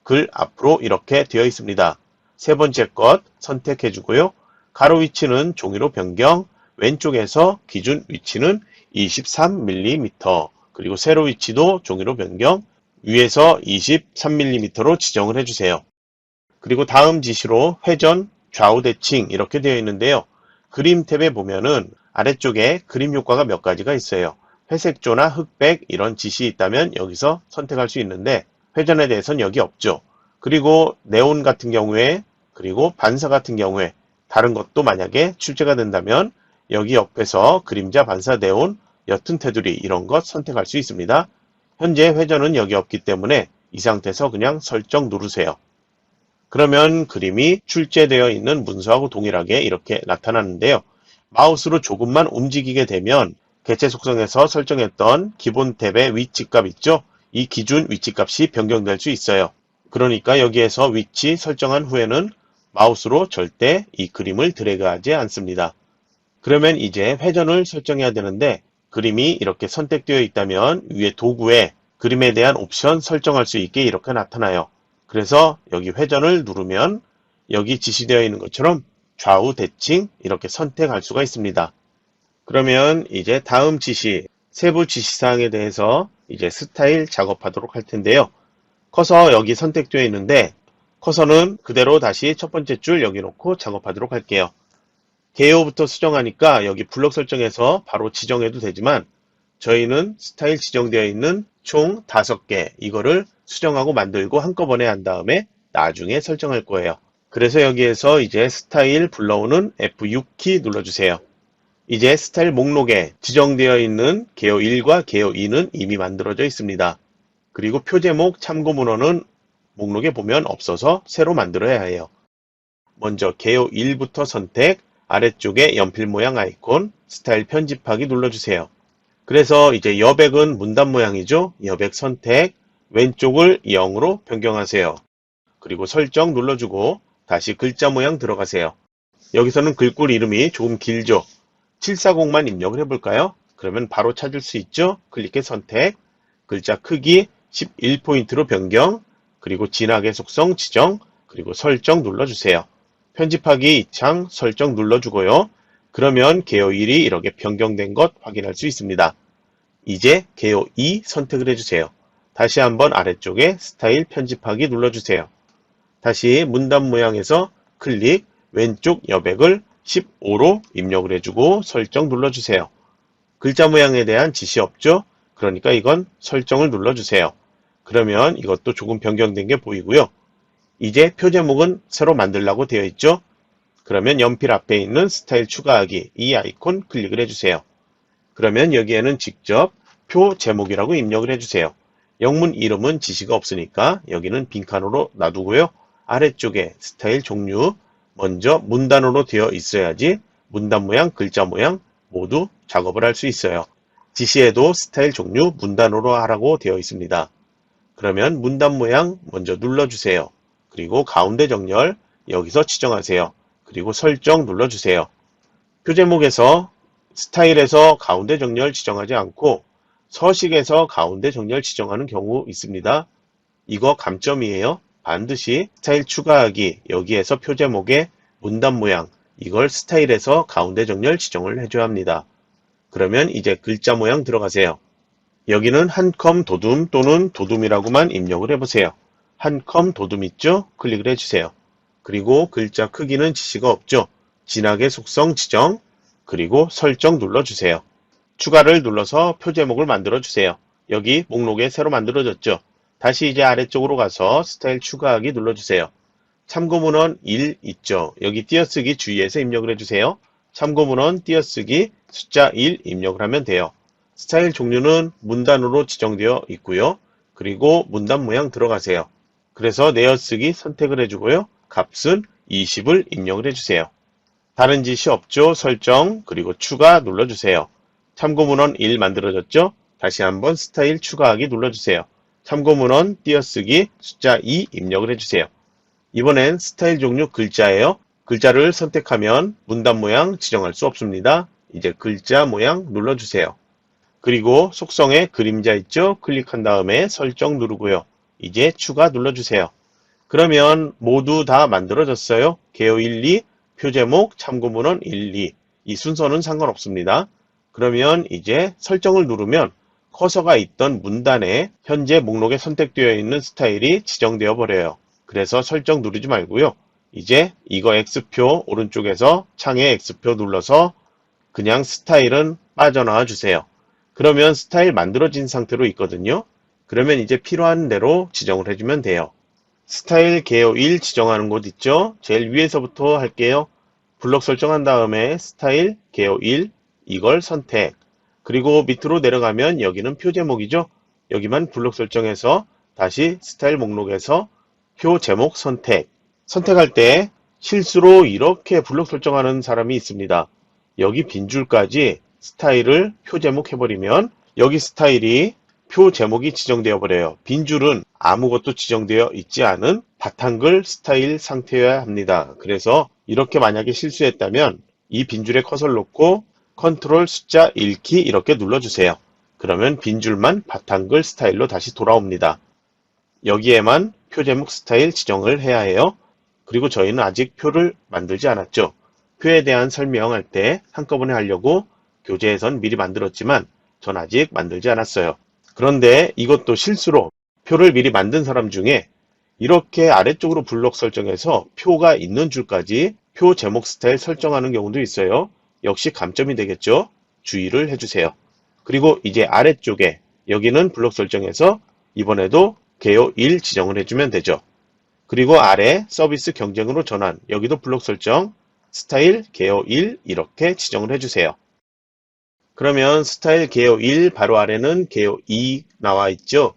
Speaker 1: 글 앞으로 이렇게 되어 있습니다. 세 번째 것 선택해 주고요. 가로 위치는 종이로 변경, 왼쪽에서 기준 위치는 23mm, 그리고 세로 위치도 종이로 변경, 위에서 23mm로 지정을 해주세요. 그리고 다음 지시로 회전, 좌우 대칭 이렇게 되어 있는데요. 그림 탭에 보면은 아래쪽에 그림 효과가 몇 가지가 있어요. 회색조나 흑백 이런 지시 있다면 여기서 선택할 수 있는데 회전에 대해서는 여기 없죠. 그리고 네온 같은 경우에 그리고 반사 같은 경우에 다른 것도 만약에 출제가 된다면 여기 옆에서 그림자, 반사, 네온, 옅은 테두리 이런 것 선택할 수 있습니다. 현재 회전은 여기 없기 때문에 이 상태에서 그냥 설정 누르세요. 그러면 그림이 출제되어 있는 문서하고 동일하게 이렇게 나타나는데요. 마우스로 조금만 움직이게 되면 개체 속성에서 설정했던 기본 탭의 위치값 있죠? 이 기준 위치값이 변경될 수 있어요. 그러니까 여기에서 위치 설정한 후에는 마우스로 절대 이 그림을 드래그하지 않습니다. 그러면 이제 회전을 설정해야 되는데 그림이 이렇게 선택되어 있다면 위에 도구에 그림에 대한 옵션 설정할 수 있게 이렇게 나타나요. 그래서 여기 회전을 누르면 여기 지시되어 있는 것처럼 좌우 대칭 이렇게 선택할 수가 있습니다. 그러면 이제 다음 지시, 세부 지시사항에 대해서 이제 스타일 작업하도록 할 텐데요. 커서 여기 선택되어 있는데 커서는 그대로 다시 첫 번째 줄 여기 놓고 작업하도록 할게요. 개요부터 수정하니까 여기 블록 설정에서 바로 지정해도 되지만 저희는 스타일 지정되어 있는 총 5개 이거를 수정하고 만들고 한꺼번에 한 다음에 나중에 설정할 거예요. 그래서 여기에서 이제 스타일 불러오는 F6키 눌러주세요. 이제 스타일 목록에 지정되어 있는 개요 1과 개요 2는 이미 만들어져 있습니다. 그리고 표제목 참고 문헌은 목록에 보면 없어서 새로 만들어야 해요. 먼저 개요 1부터 선택, 아래쪽에 연필 모양 아이콘, 스타일 편집하기 눌러주세요. 그래서 이제 여백은 문단 모양이죠. 여백 선택, 왼쪽을 0으로 변경하세요. 그리고 설정 눌러주고 다시 글자 모양 들어가세요. 여기서는 글꼴 이름이 조금 길죠. 740만 입력을 해볼까요? 그러면 바로 찾을 수 있죠. 클릭해 선택, 글자 크기 11포인트로 변경, 그리고 진하게 속성 지정, 그리고 설정 눌러주세요. 편집하기 입창 설정 눌러주고요. 그러면 개요 1이 이렇게 변경된 것 확인할 수 있습니다. 이제 개요 2 선택을 해주세요. 다시 한번 아래쪽에 스타일 편집하기 눌러주세요. 다시 문단 모양에서 클릭, 왼쪽 여백을 15로 입력을 해주고 설정 눌러주세요. 글자 모양에 대한 지시 없죠? 그러니까 이건 설정을 눌러주세요. 그러면 이것도 조금 변경된 게 보이고요. 이제 표제목은 새로 만들라고 되어 있죠? 그러면 연필 앞에 있는 스타일 추가하기 이 아이콘 클릭을 해주세요. 그러면 여기에는 직접 표 제목이라고 입력을 해주세요. 영문 이름은 지시가 없으니까 여기는 빈칸으로 놔두고요. 아래쪽에 스타일 종류 먼저 문단으로 되어 있어야지 문단 모양, 글자 모양 모두 작업을 할 수 있어요. 지시에도 스타일 종류 문단으로 하라고 되어 있습니다. 그러면 문단 모양 먼저 눌러주세요. 그리고 가운데 정렬 여기서 지정하세요. 그리고 설정 눌러주세요. 표제목에서 스타일에서 가운데 정렬 지정하지 않고 서식에서 가운데 정렬 지정하는 경우 있습니다. 이거 감점이에요. 반드시 스타일 추가하기 여기에서 표제목에 문단 모양 이걸 스타일에서 가운데 정렬 지정을 해줘야 합니다. 그러면 이제 글자 모양 들어가세요. 여기는 한컴 도둠 또는 도둠이라고만 입력을 해보세요. 한컴 도둠 있죠? 클릭을 해주세요. 그리고 글자 크기는 지시가 없죠? 진하게 속성 지정 그리고 설정 눌러주세요. 추가를 눌러서 표제목을 만들어주세요. 여기 목록에 새로 만들어졌죠? 다시 이제 아래쪽으로 가서 스타일 추가하기 눌러주세요. 참고문헌 1 있죠? 여기 띄어쓰기 주의해서 입력을 해주세요. 참고문헌 띄어쓰기 숫자 1 입력을 하면 돼요. 스타일 종류는 문단으로 지정되어 있고요. 그리고 문단 모양 들어가세요. 그래서 내어쓰기 선택을 해주고요. 값은 20을 입력을 해주세요. 다른 지시 없죠? 설정 그리고 추가 눌러주세요. 참고문헌 1 만들어졌죠? 다시 한번 스타일 추가하기 눌러주세요. 참고문헌 띄어쓰기 숫자 2 입력을 해주세요. 이번엔 스타일 종류 글자예요. 글자를 선택하면 문단 모양 지정할 수 없습니다. 이제 글자 모양 눌러주세요. 그리고 속성에 그림자 있죠? 클릭한 다음에 설정 누르고요. 이제 추가 눌러주세요. 그러면 모두 다 만들어졌어요. 개요 1, 2, 표제목, 참고문헌 1, 2. 이 순서는 상관없습니다. 그러면 이제 설정을 누르면 커서가 있던 문단에 현재 목록에 선택되어 있는 스타일이 지정되어 버려요. 그래서 설정 누르지 말고요. 이제 이거 X표 오른쪽에서 창에 X표 눌러서 그냥 스타일은 빠져나와 주세요. 그러면 스타일 만들어진 상태로 있거든요. 그러면 이제 필요한 대로 지정을 해주면 돼요. 스타일 개요 1 지정하는 곳 있죠? 제일 위에서부터 할게요. 블록 설정한 다음에 스타일 개요 1 이걸 선택. 그리고 밑으로 내려가면 여기는 표 제목이죠? 여기만 블록 설정해서 다시 스타일 목록에서 표 제목 선택. 선택할 때 실수로 이렇게 블록 설정하는 사람이 있습니다. 여기 빈줄까지 스타일을 표 제목 해버리면 여기 스타일이 표 제목이 지정되어 버려요. 빈줄은 아무것도 지정되어 있지 않은 바탕글 스타일 상태여야 합니다. 그래서 이렇게 만약에 실수했다면 이 빈줄에 커서를 놓고 컨트롤 숫자 1키 이렇게 눌러주세요. 그러면 빈줄만 바탕글 스타일로 다시 돌아옵니다. 여기에만 표 제목 스타일 지정을 해야 해요. 그리고 저희는 아직 표를 만들지 않았죠. 표에 대한 설명할 때 한꺼번에 하려고 교재에선 미리 만들었지만 전 아직 만들지 않았어요. 그런데 이것도 실수로 표를 미리 만든 사람 중에 이렇게 아래쪽으로 블록 설정해서 표가 있는 줄까지 표 제목 스타일 설정하는 경우도 있어요. 역시 감점이 되겠죠. 주의를 해주세요. 그리고 이제 아래쪽에 여기는 블록 설정해서 이번에도 개요 1 지정을 해주면 되죠. 그리고 아래 서비스 경쟁으로 전환 여기도 블록 설정 스타일 개요 1 이렇게 지정을 해주세요. 그러면 스타일 개요 1 바로 아래는 개요 2 나와 있죠.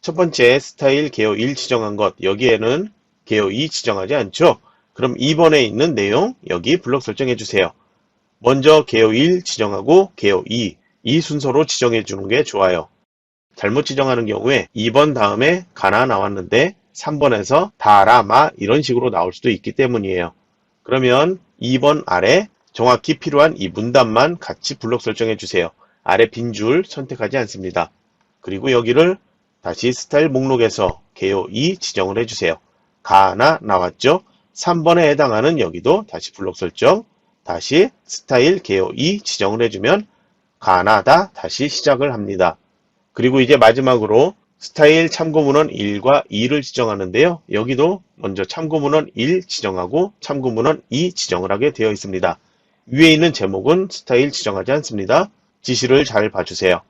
Speaker 1: 첫 번째 스타일 개요 1 지정한 것 여기에는 개요 2 지정하지 않죠. 그럼 2번에 있는 내용 여기 블록 설정해 주세요. 먼저 개요 1 지정하고 개요 2 이 순서로 지정해 주는 게 좋아요. 잘못 지정하는 경우에 2번 다음에 가나 나왔는데 3번에서 다라마 이런 식으로 나올 수도 있기 때문이에요. 그러면 2번 아래 정확히 필요한 이 문단만 같이 블록 설정해 주세요. 아래 빈줄 선택하지 않습니다. 그리고 여기를 다시 스타일 목록에서 개요 2 지정을 해주세요. 가나 나왔죠? 3번에 해당하는 여기도 다시 블록 설정, 다시 스타일 개요 2 지정을 해주면 가나다 다시 시작을 합니다. 그리고 이제 마지막으로 스타일 참고문헌 1과 2를 지정하는데요. 여기도 먼저 참고문헌 1 지정하고 참고문헌 2 지정을 하게 되어 있습니다. 위에 있는 제목은 스타일 지정하지 않습니다. 지시를 잘 봐주세요.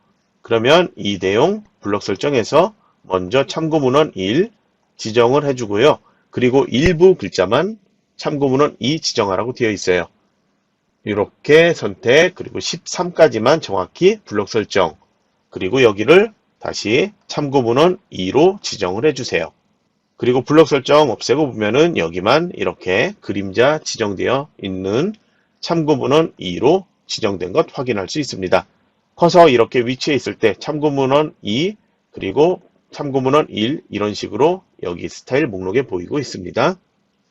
Speaker 1: 그러면 이 내용 블록 설정에서 먼저 참고문헌 1 지정을 해주고요. 그리고 일부 글자만 참고문헌 2 지정하라고 되어 있어요. 이렇게 선택 그리고 13까지만 정확히 블록 설정 그리고 여기를 다시 참고문헌 2로 지정을 해주세요. 그리고 블록 설정 없애고 보면은 여기만 이렇게 그림자 지정되어 있는 참고문헌 2로 지정된 것 확인할 수 있습니다. 커서 이렇게 위치해 있을 때 참고문헌 2 그리고 참고문헌 1 이런 식으로 여기 스타일 목록에 보이고 있습니다.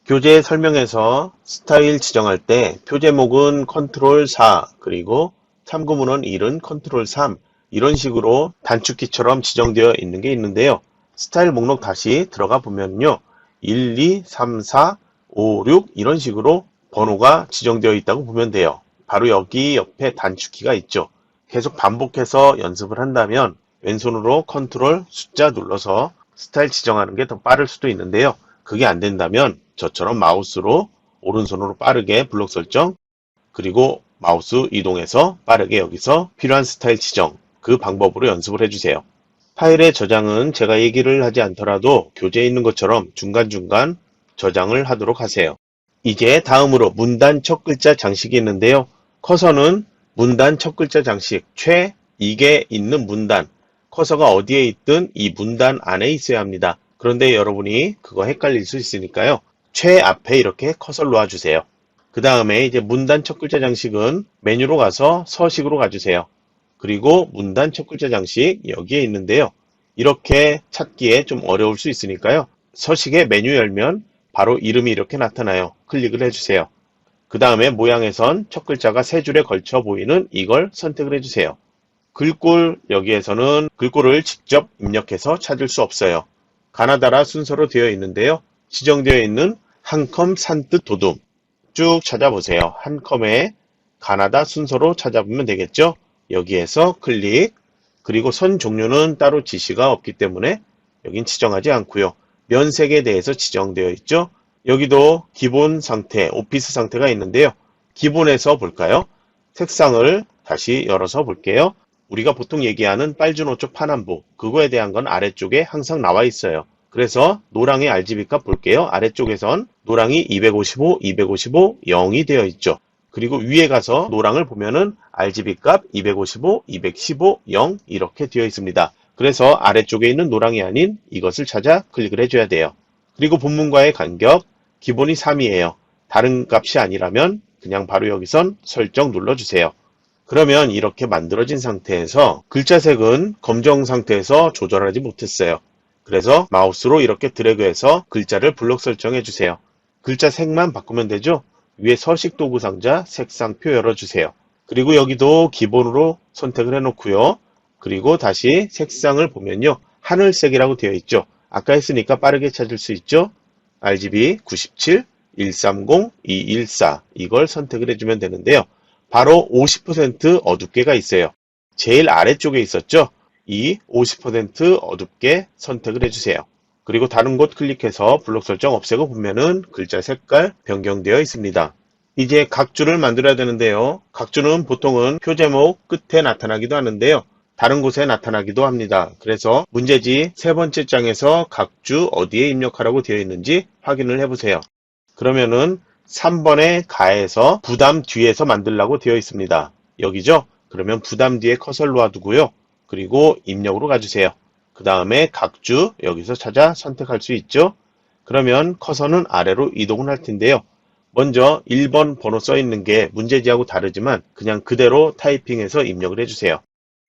Speaker 1: 교재 설명에서 스타일 지정할 때 표제목은 컨트롤 4 그리고 참고문헌 1은 컨트롤 3 이런 식으로 단축키처럼 지정되어 있는 게 있는데요. 스타일 목록 다시 들어가 보면요. 1, 2, 3, 4, 5, 6 이런 식으로 번호가 지정되어 있다고 보면 돼요. 바로 여기 옆에 단축키가 있죠. 계속 반복해서 연습을 한다면 왼손으로 컨트롤 숫자 눌러서 스타일 지정하는 게 더 빠를 수도 있는데요. 그게 안 된다면 저처럼 마우스로 오른손으로 빠르게 블록 설정 그리고 마우스 이동해서 빠르게 여기서 필요한 스타일 지정 그 방법으로 연습을 해주세요. 파일의 저장은 제가 얘기를 하지 않더라도 교재에 있는 것처럼 중간중간 저장을 하도록 하세요. 이제 다음으로 문단 첫 글자 장식이 있는데요. 커서는 문단 첫 글자 장식 최 이게 있는 문단 커서가 어디에 있든 이 문단 안에 있어야 합니다. 그런데 여러분이 그거 헷갈릴 수 있으니까요. 최 앞에 이렇게 커서를 놓아주세요. 그 다음에 이제 문단 첫 글자 장식은 메뉴로 가서 서식으로 가주세요. 그리고 문단 첫 글자 장식 여기에 있는데요. 이렇게 찾기에 좀 어려울 수 있으니까요. 서식의 메뉴 열면 바로 이름이 이렇게 나타나요. 클릭을 해주세요. 그 다음에 모양에선 첫 글자가 세 줄에 걸쳐 보이는 이걸 선택을 해주세요. 글꼴 여기에서는 글꼴을 직접 입력해서 찾을 수 없어요. 가나다라 순서로 되어 있는데요. 지정되어 있는 한컴 산뜻 도둠 쭉 찾아보세요. 한컴에 가나다 순서로 찾아보면 되겠죠. 여기에서 클릭 그리고 선 종류는 따로 지시가 없기 때문에 여긴 지정하지 않고요. 면색에 대해서 지정되어 있죠. 여기도 기본 상태, 오피스 상태가 있는데요. 기본에서 볼까요? 색상을 다시 열어서 볼게요. 우리가 보통 얘기하는 빨주노초 파남부, 그거에 대한 건 아래쪽에 항상 나와 있어요. 그래서 노랑의 RGB 값 볼게요. 아래쪽에선 노랑이 255, 255, 0이 되어 있죠. 그리고 위에 가서 노랑을 보면은 RGB 값 255, 215, 0 이렇게 되어 있습니다. 그래서 아래쪽에 있는 노랑이 아닌 이것을 찾아 클릭을 해줘야 돼요. 그리고 본문과의 간격, 기본이 3이에요. 다른 값이 아니라면 그냥 바로 여기선 설정 눌러주세요. 그러면 이렇게 만들어진 상태에서 글자색은 검정 상태에서 조절하지 못했어요. 그래서 마우스로 이렇게 드래그해서 글자를 블록 설정해 주세요. 글자 색만 바꾸면 되죠? 위에 서식 도구 상자 색상표 열어주세요. 그리고 여기도 기본으로 선택을 해놓고요. 그리고 다시 색상을 보면요. 하늘색이라고 되어 있죠. 아까 했으니까 빠르게 찾을 수 있죠. RGB 97, 130, 214 이걸 선택을 해주면 되는데요. 바로 50% 어둡게가 있어요. 제일 아래쪽에 있었죠. 이 50% 어둡게 선택을 해주세요. 그리고 다른 곳 클릭해서 블록 설정 없애고 보면은 글자 색깔 변경되어 있습니다. 이제 각주를 만들어야 되는데요. 각주는 보통은 표제목 끝에 나타나기도 하는데요. 다른 곳에 나타나기도 합니다. 그래서 문제지 세 번째 장에서 각주 어디에 입력하라고 되어 있는지 확인을 해보세요. 그러면은 3번에 가에서 부담 뒤에서 만들라고 되어 있습니다. 여기죠? 그러면 부담 뒤에 커서를 놔두고요. 그리고 입력으로 가주세요. 그 다음에 각주 여기서 찾아 선택할 수 있죠? 그러면 커서는 아래로 이동을 할 텐데요. 먼저 1번 번호 써 있는 게 문제지하고 다르지만 그냥 그대로 타이핑해서 입력을 해주세요.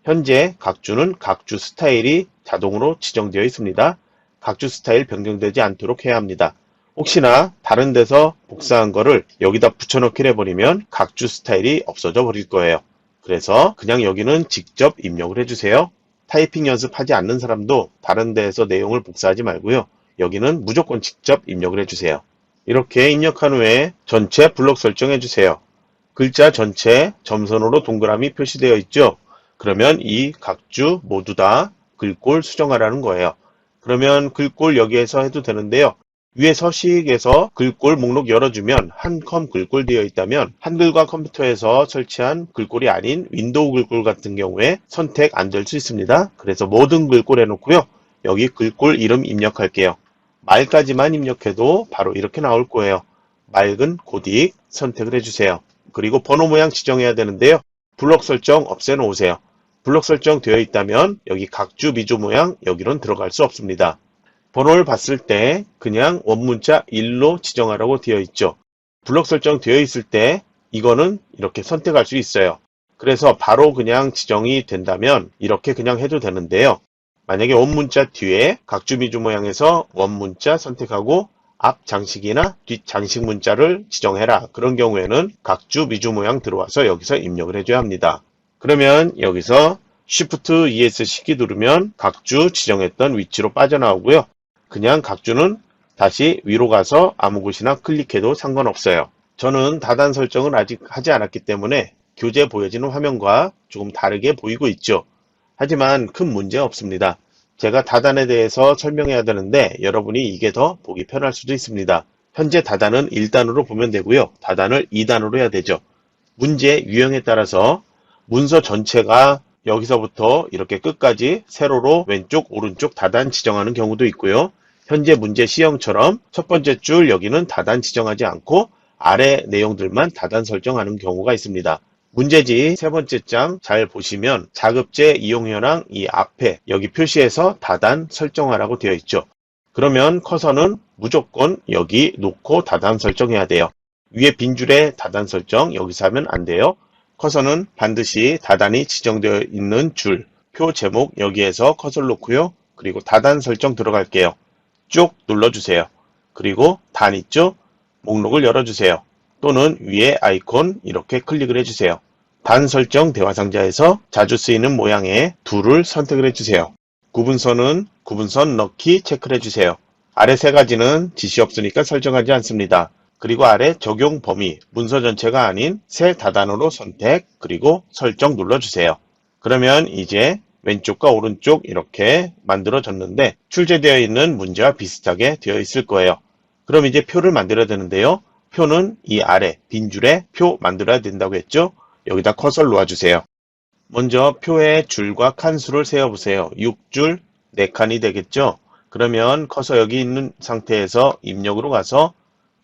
Speaker 1: 현재 각주는 각주 스타일이 자동으로 지정되어 있습니다. 각주 스타일 변경되지 않도록 해야 합니다. 혹시나 다른 데서 복사한 거를 여기다 붙여넣기를 해버리면 각주 스타일이 없어져 버릴 거예요. 그래서 그냥 여기는 직접 입력을 해주세요. 타이핑 연습하지 않는 사람도 다른 데에서 내용을 복사하지 말고요. 여기는 무조건 직접 입력을 해주세요. 이렇게 입력한 후에 전체 블록 설정해 주세요. 글자 전체 점선으로 동그라미 표시되어 있죠. 그러면 이 각주 모두 다 글꼴 수정하라는 거예요. 그러면 글꼴 여기에서 해도 되는데요. 위에 서식에서 글꼴 목록 열어주면 한컴 글꼴 되어 있다면 한글과 컴퓨터에서 설치한 글꼴이 아닌 윈도우 글꼴 같은 경우에 선택 안 될 수 있습니다. 그래서 모든 글꼴 해놓고요. 여기 글꼴 이름 입력할게요. 말까지만 입력해도 바로 이렇게 나올 거예요. 맑은 고딕 선택을 해주세요. 그리고 번호 모양 지정해야 되는데요. 블록 설정 없애놓으세요. 블록 설정 되어 있다면 여기 각주 미조 모양 여기론 들어갈 수 없습니다. 번호를 봤을 때 그냥 원문자 1로 지정하라고 되어 있죠. 블록 설정 되어 있을 때 이거는 이렇게 선택할 수 있어요. 그래서 바로 그냥 지정이 된다면 이렇게 그냥 해도 되는데요. 만약에 원문자 뒤에 각주 미조 모양에서 원문자 선택하고 앞 장식이나 뒷 장식 문자를 지정해라. 그런 경우에는 각주 미조 모양 들어와서 여기서 입력을 해줘야 합니다. 그러면 여기서 Shift ESC 누르면 각주 지정했던 위치로 빠져나오고요. 그냥 각주는 다시 위로 가서 아무 곳이나 클릭해도 상관없어요. 저는 다단 설정을 아직 하지 않았기 때문에 교재 보여지는 화면과 조금 다르게 보이고 있죠. 하지만 큰 문제 없습니다. 제가 다단에 대해서 설명해야 되는데 여러분이 이게 더 보기 편할 수도 있습니다. 현재 다단은 1단으로 보면 되고요. 다단을 2단으로 해야 되죠. 문제 유형에 따라서 문서 전체가 여기서부터 이렇게 끝까지 세로로 왼쪽 오른쪽 다단 지정하는 경우도 있고요. 현재 문제 C형처럼 첫 번째 줄 여기는 다단 지정하지 않고 아래 내용들만 다단 설정하는 경우가 있습니다. 문제지 세 번째 장 잘 보시면 자급제 이용 현황 이 앞에 여기 표시해서 다단 설정하라고 되어 있죠. 그러면 커서는 무조건 여기 놓고 다단 설정해야 돼요. 위에 빈 줄에 다단 설정 여기서 하면 안 돼요. 커서는 반드시 다단이 지정되어 있는 줄, 표 제목 여기에서 커서를 놓고요. 그리고 다단 설정 들어갈게요. 쭉 눌러주세요. 그리고 단 있죠? 목록을 열어주세요. 또는 위에 아이콘 이렇게 클릭을 해주세요. 단 설정 대화상자에서 자주 쓰이는 모양의 둘을 선택을 해주세요. 구분선은 구분선 넣기 체크를 해주세요. 아래 세 가지는 지시 없으니까 설정하지 않습니다. 그리고 아래 적용 범위, 문서 전체가 아닌 새 다단으로 선택, 그리고 설정 눌러주세요. 그러면 이제 왼쪽과 오른쪽 이렇게 만들어졌는데 출제되어 있는 문제와 비슷하게 되어 있을 거예요. 그럼 이제 표를 만들어야 되는데요. 표는 이 아래 빈 줄에 표 만들어야 된다고 했죠. 여기다 커서를 놓아주세요. 먼저 표의 줄과 칸수를 세어보세요. 6줄 4칸이 되겠죠. 그러면 커서 여기 있는 상태에서 입력으로 가서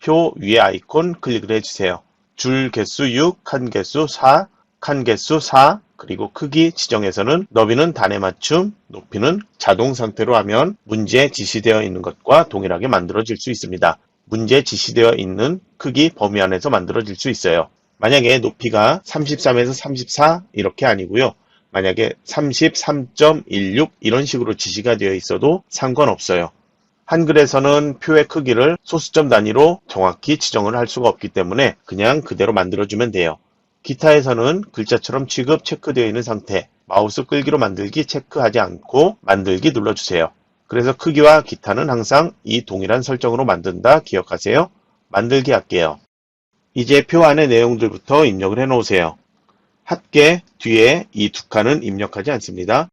Speaker 1: 표 위에 아이콘 클릭을 해주세요. 줄 개수 6, 칸 개수 4, 칸 개수 4, 그리고 크기 지정에서는 너비는 단에 맞춤, 높이는 자동 상태로 하면 문제에 지시되어 있는 것과 동일하게 만들어질 수 있습니다. 문제에 지시되어 있는 크기 범위 안에서 만들어질 수 있어요. 만약에 높이가 33에서 34 이렇게 아니고요. 만약에 33.16 이런 식으로 지시가 되어 있어도 상관없어요. 한글에서는 표의 크기를 소수점 단위로 정확히 지정을 할 수가 없기 때문에 그냥 그대로 만들어주면 돼요. 기타에서는 글자처럼 취급 체크되어 있는 상태, 마우스 끌기로 만들기 체크하지 않고 만들기 눌러주세요. 그래서 크기와 기타는 항상 이 동일한 설정으로 만든다 기억하세요. 만들기 할게요. 이제 표 안의 내용들부터 입력을 해 놓으세요. 합계 뒤에 이 두 칸은 입력하지 않습니다.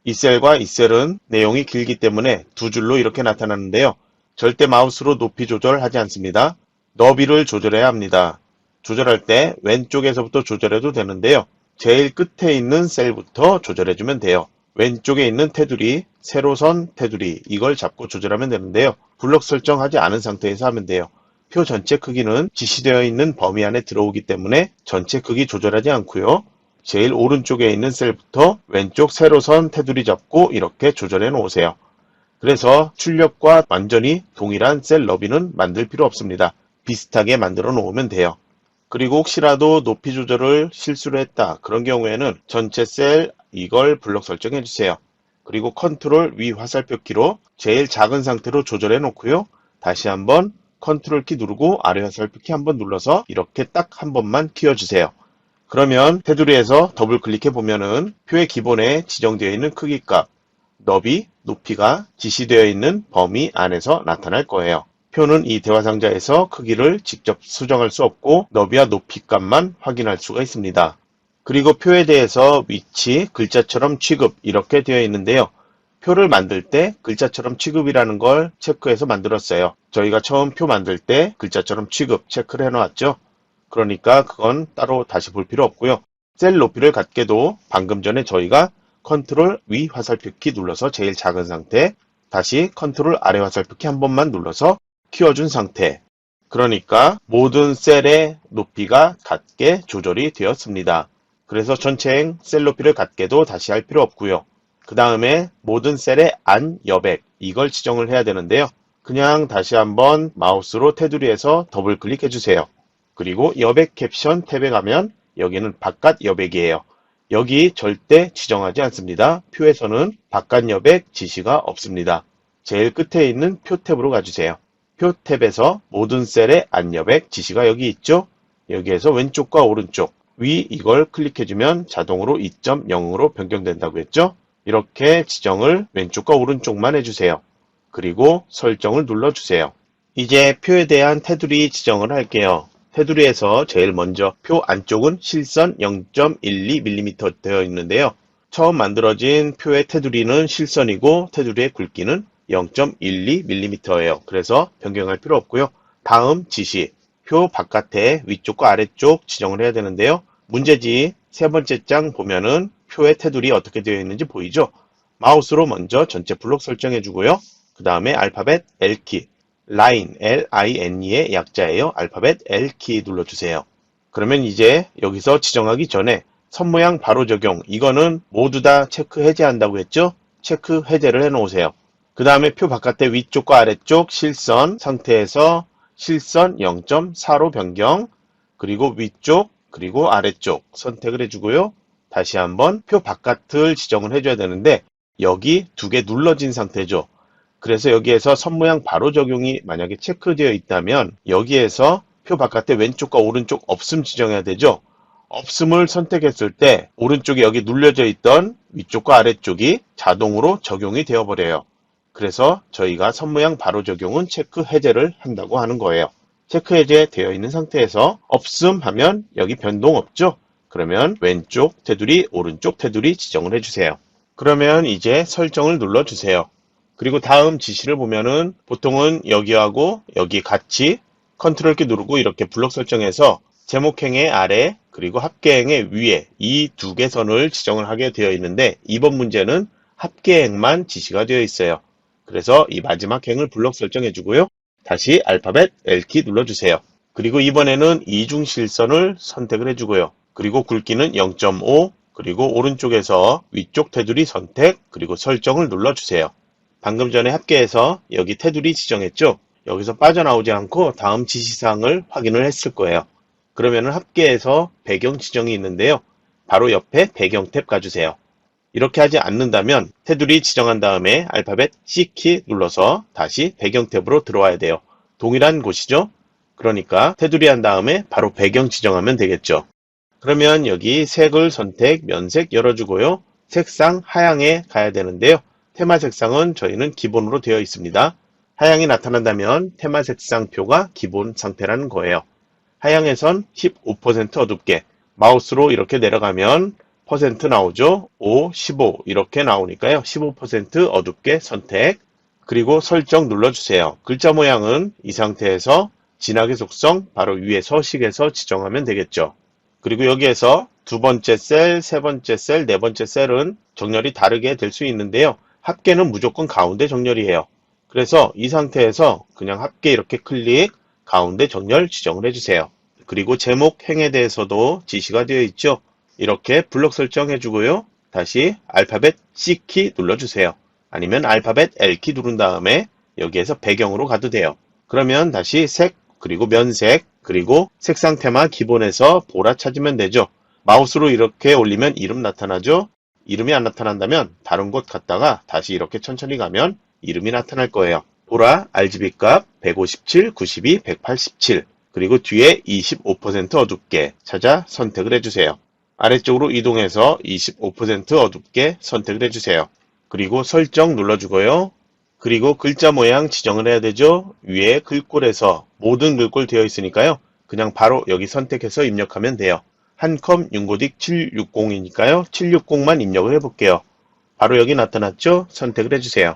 Speaker 1: 이 셀과 이 셀은 내용이 길기 때문에 두 줄로 이렇게 나타나는데요. 절대 마우스로 높이 조절하지 않습니다. 너비를 조절해야 합니다. 조절할 때 왼쪽에서부터 조절해도 되는데요. 제일 끝에 있는 셀부터 조절해주면 돼요. 왼쪽에 있는 테두리, 세로선 테두리 이걸 잡고 조절하면 되는데요. 블록 설정하지 않은 상태에서 하면 돼요. 표 전체 크기는 지시되어 있는 범위 안에 들어오기 때문에 전체 크기 조절하지 않고요. 제일 오른쪽에 있는 셀부터 왼쪽 세로선 테두리 잡고 이렇게 조절해 놓으세요. 그래서 출력과 완전히 동일한 셀 너비는 만들 필요 없습니다. 비슷하게 만들어 놓으면 돼요. 그리고 혹시라도 높이 조절을 실수로 했다. 그런 경우에는 전체 셀 이걸 블록 설정해 주세요. 그리고 컨트롤 위 화살표 키로 제일 작은 상태로 조절해 놓고요. 다시 한번 컨트롤 키 누르고 아래 화살표 키 한번 눌러서 이렇게 딱 한 번만 키워주세요. 그러면 테두리에서 더블 클릭해 보면은 표의 기본에 지정되어 있는 크기 값, 너비, 높이가 지시되어 있는 범위 안에서 나타날 거예요. 표는 이 대화 상자에서 크기를 직접 수정할 수 없고 너비와 높이 값만 확인할 수가 있습니다. 그리고 표에 대해서 위치, 글자처럼 취급 이렇게 되어 있는데요. 표를 만들 때 글자처럼 취급이라는 걸 체크해서 만들었어요. 저희가 처음 표 만들 때 글자처럼 취급 체크를 해놓았죠. 그러니까 그건 따로 다시 볼 필요 없고요. 셀 높이를 갖게도 방금 전에 저희가 컨트롤 위 화살표 키 눌러서 제일 작은 상태, 다시 컨트롤 아래 화살표 키 한 번만 눌러서 키워준 상태. 그러니까 모든 셀의 높이가 같게 조절이 되었습니다. 그래서 전체행 셀 높이를 같게도 다시 할 필요 없고요. 그 다음에 모든 셀의 안 여백 이걸 지정을 해야 되는데요. 그냥 다시 한번 마우스로 테두리에서 더블 클릭해 주세요. 그리고 여백 캡션 탭에 가면 여기는 바깥 여백이에요. 여기 절대 지정하지 않습니다. 표에서는 바깥 여백 지시가 없습니다. 제일 끝에 있는 표 탭으로 가주세요. 표 탭에서 모든 셀의 안 여백 지시가 여기 있죠. 여기에서 왼쪽과 오른쪽 위 이걸 클릭해주면 자동으로 2.0으로 변경된다고 했죠. 이렇게 지정을 왼쪽과 오른쪽만 해주세요. 그리고 설정을 눌러주세요. 이제 표에 대한 테두리 지정을 할게요. 테두리에서 제일 먼저 표 안쪽은 실선 0.12mm 되어 있는데요. 처음 만들어진 표의 테두리는 실선이고 테두리의 굵기는 0.12mm예요. 그래서 변경할 필요 없고요. 다음 지시, 표 바깥에 위쪽과 아래쪽 지정을 해야 되는데요. 문제지 세 번째 장 보면은 표의 테두리 어떻게 되어 있는지 보이죠? 마우스로 먼저 전체 블록 설정해 주고요. 그 다음에 알파벳 L키, 라인, L-I-N의 약자예요. 알파벳 L키 눌러주세요. 그러면 이제 여기서 지정하기 전에 선모양 바로 적용, 이거는 모두 다 체크 해제한다고 했죠? 체크 해제를 해 놓으세요. 그 다음에 표 바깥의 위쪽과 아래쪽 실선 상태에서 실선 0.4로 변경, 그리고 위쪽, 그리고 아래쪽 선택을 해주고요. 다시 한번 표 바깥을 지정을 해줘야 되는데 여기 두 개 눌러진 상태죠. 그래서 여기에서 선모양 바로 적용이 만약에 체크되어 있다면 여기에서 표 바깥에 왼쪽과 오른쪽 없음 지정해야 되죠. 없음을 선택했을 때 오른쪽에 여기 눌려져 있던 위쪽과 아래쪽이 자동으로 적용이 되어버려요. 그래서 저희가 선모양 바로 적용은 체크 해제를 한다고 하는 거예요. 체크 해제 되어 있는 상태에서 없음 하면 여기 변동 없죠. 그러면 왼쪽 테두리, 오른쪽 테두리 지정을 해주세요. 그러면 이제 설정을 눌러주세요. 그리고 다음 지시를 보면은 보통은 여기하고 여기 같이 컨트롤 키 누르고 이렇게 블록 설정해서 제목행의 아래 그리고 합계행의 위에 이 두 개 선을 지정을 하게 되어 있는데 이번 문제는 합계행만 지시가 되어 있어요. 그래서 이 마지막 행을 블록 설정해 주고요. 다시 알파벳 L키 눌러주세요. 그리고 이번에는 이중실선을 선택을 해주고요. 그리고 굵기는 0.5 그리고 오른쪽에서 위쪽 테두리 선택 그리고 설정을 눌러주세요. 방금 전에 합계에서 여기 테두리 지정했죠? 여기서 빠져나오지 않고 다음 지시사항을 확인을 했을 거예요. 그러면은 합계에서 배경 지정이 있는데요. 바로 옆에 배경 탭 가주세요. 이렇게 하지 않는다면 테두리 지정한 다음에 알파벳 C키 눌러서 다시 배경 탭으로 들어와야 돼요. 동일한 곳이죠? 그러니까 테두리 한 다음에 바로 배경 지정하면 되겠죠. 그러면 여기 색을 선택, 면색 열어주고요. 색상 하향에 가야 되는데요. 테마 색상은 저희는 기본으로 되어 있습니다. 하향이 나타난다면 테마 색상 표가 기본 상태라는 거예요. 하향에선 15% 어둡게 마우스로 이렇게 내려가면 퍼센트 나오죠. 5, 15 이렇게 나오니까요. 15% 어둡게 선택 그리고 설정 눌러주세요. 글자 모양은 이 상태에서 진하게 속성 바로 위에 서식에서 지정하면 되겠죠. 그리고 여기에서 두 번째 셀, 세 번째 셀, 네 번째 셀은 정렬이 다르게 될 수 있는데요. 합계는 무조건 가운데 정렬이에요. 그래서 이 상태에서 그냥 합계 이렇게 클릭, 가운데 정렬 지정을 해주세요. 그리고 제목 행에 대해서도 지시가 되어 있죠. 이렇게 블록 설정해 주고요. 다시 알파벳 C키 눌러주세요. 아니면 알파벳 L키 누른 다음에 여기에서 배경으로 가도 돼요. 그러면 다시 색, 그리고 면색, 그리고 색상 테마 기본에서 보라 찾으면 되죠. 마우스로 이렇게 올리면 이름 나타나죠. 이름이 안 나타난다면 다른 곳 갔다가 다시 이렇게 천천히 가면 이름이 나타날 거예요. 보라 RGB 값 157, 92, 187 그리고 뒤에 25% 어둡게 찾아 선택을 해주세요. 아래쪽으로 이동해서 25% 어둡게 선택을 해주세요. 그리고 설정 눌러주고요. 그리고 글자 모양 지정을 해야 되죠. 위에 글꼴에서 모든 글꼴 되어 있으니까요. 그냥 바로 여기 선택해서 입력하면 돼요. 한컴 윤고딕 760이니까요. 760만 입력을 해볼게요. 바로 여기 나타났죠? 선택을 해주세요.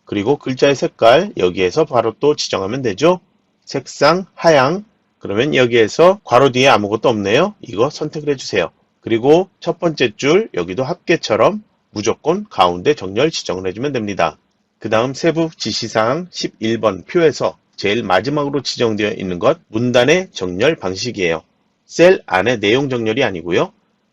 Speaker 1: 그리고 글자의 색깔 여기에서 바로 또 지정하면 되죠. 색상 하향 그러면 여기에서 괄호 뒤에 아무것도 없네요. 이거 선택을 해주세요. 그리고 첫 번째 줄 여기도 합계처럼 무조건 가운데 정렬 지정을 해주면 됩니다. 그 다음 세부 지시사항 11번 표에서 제일 마지막으로 지정되어 있는 것 문단의 정렬 방식이에요. 셀 안에 내용 정렬이 아니고요.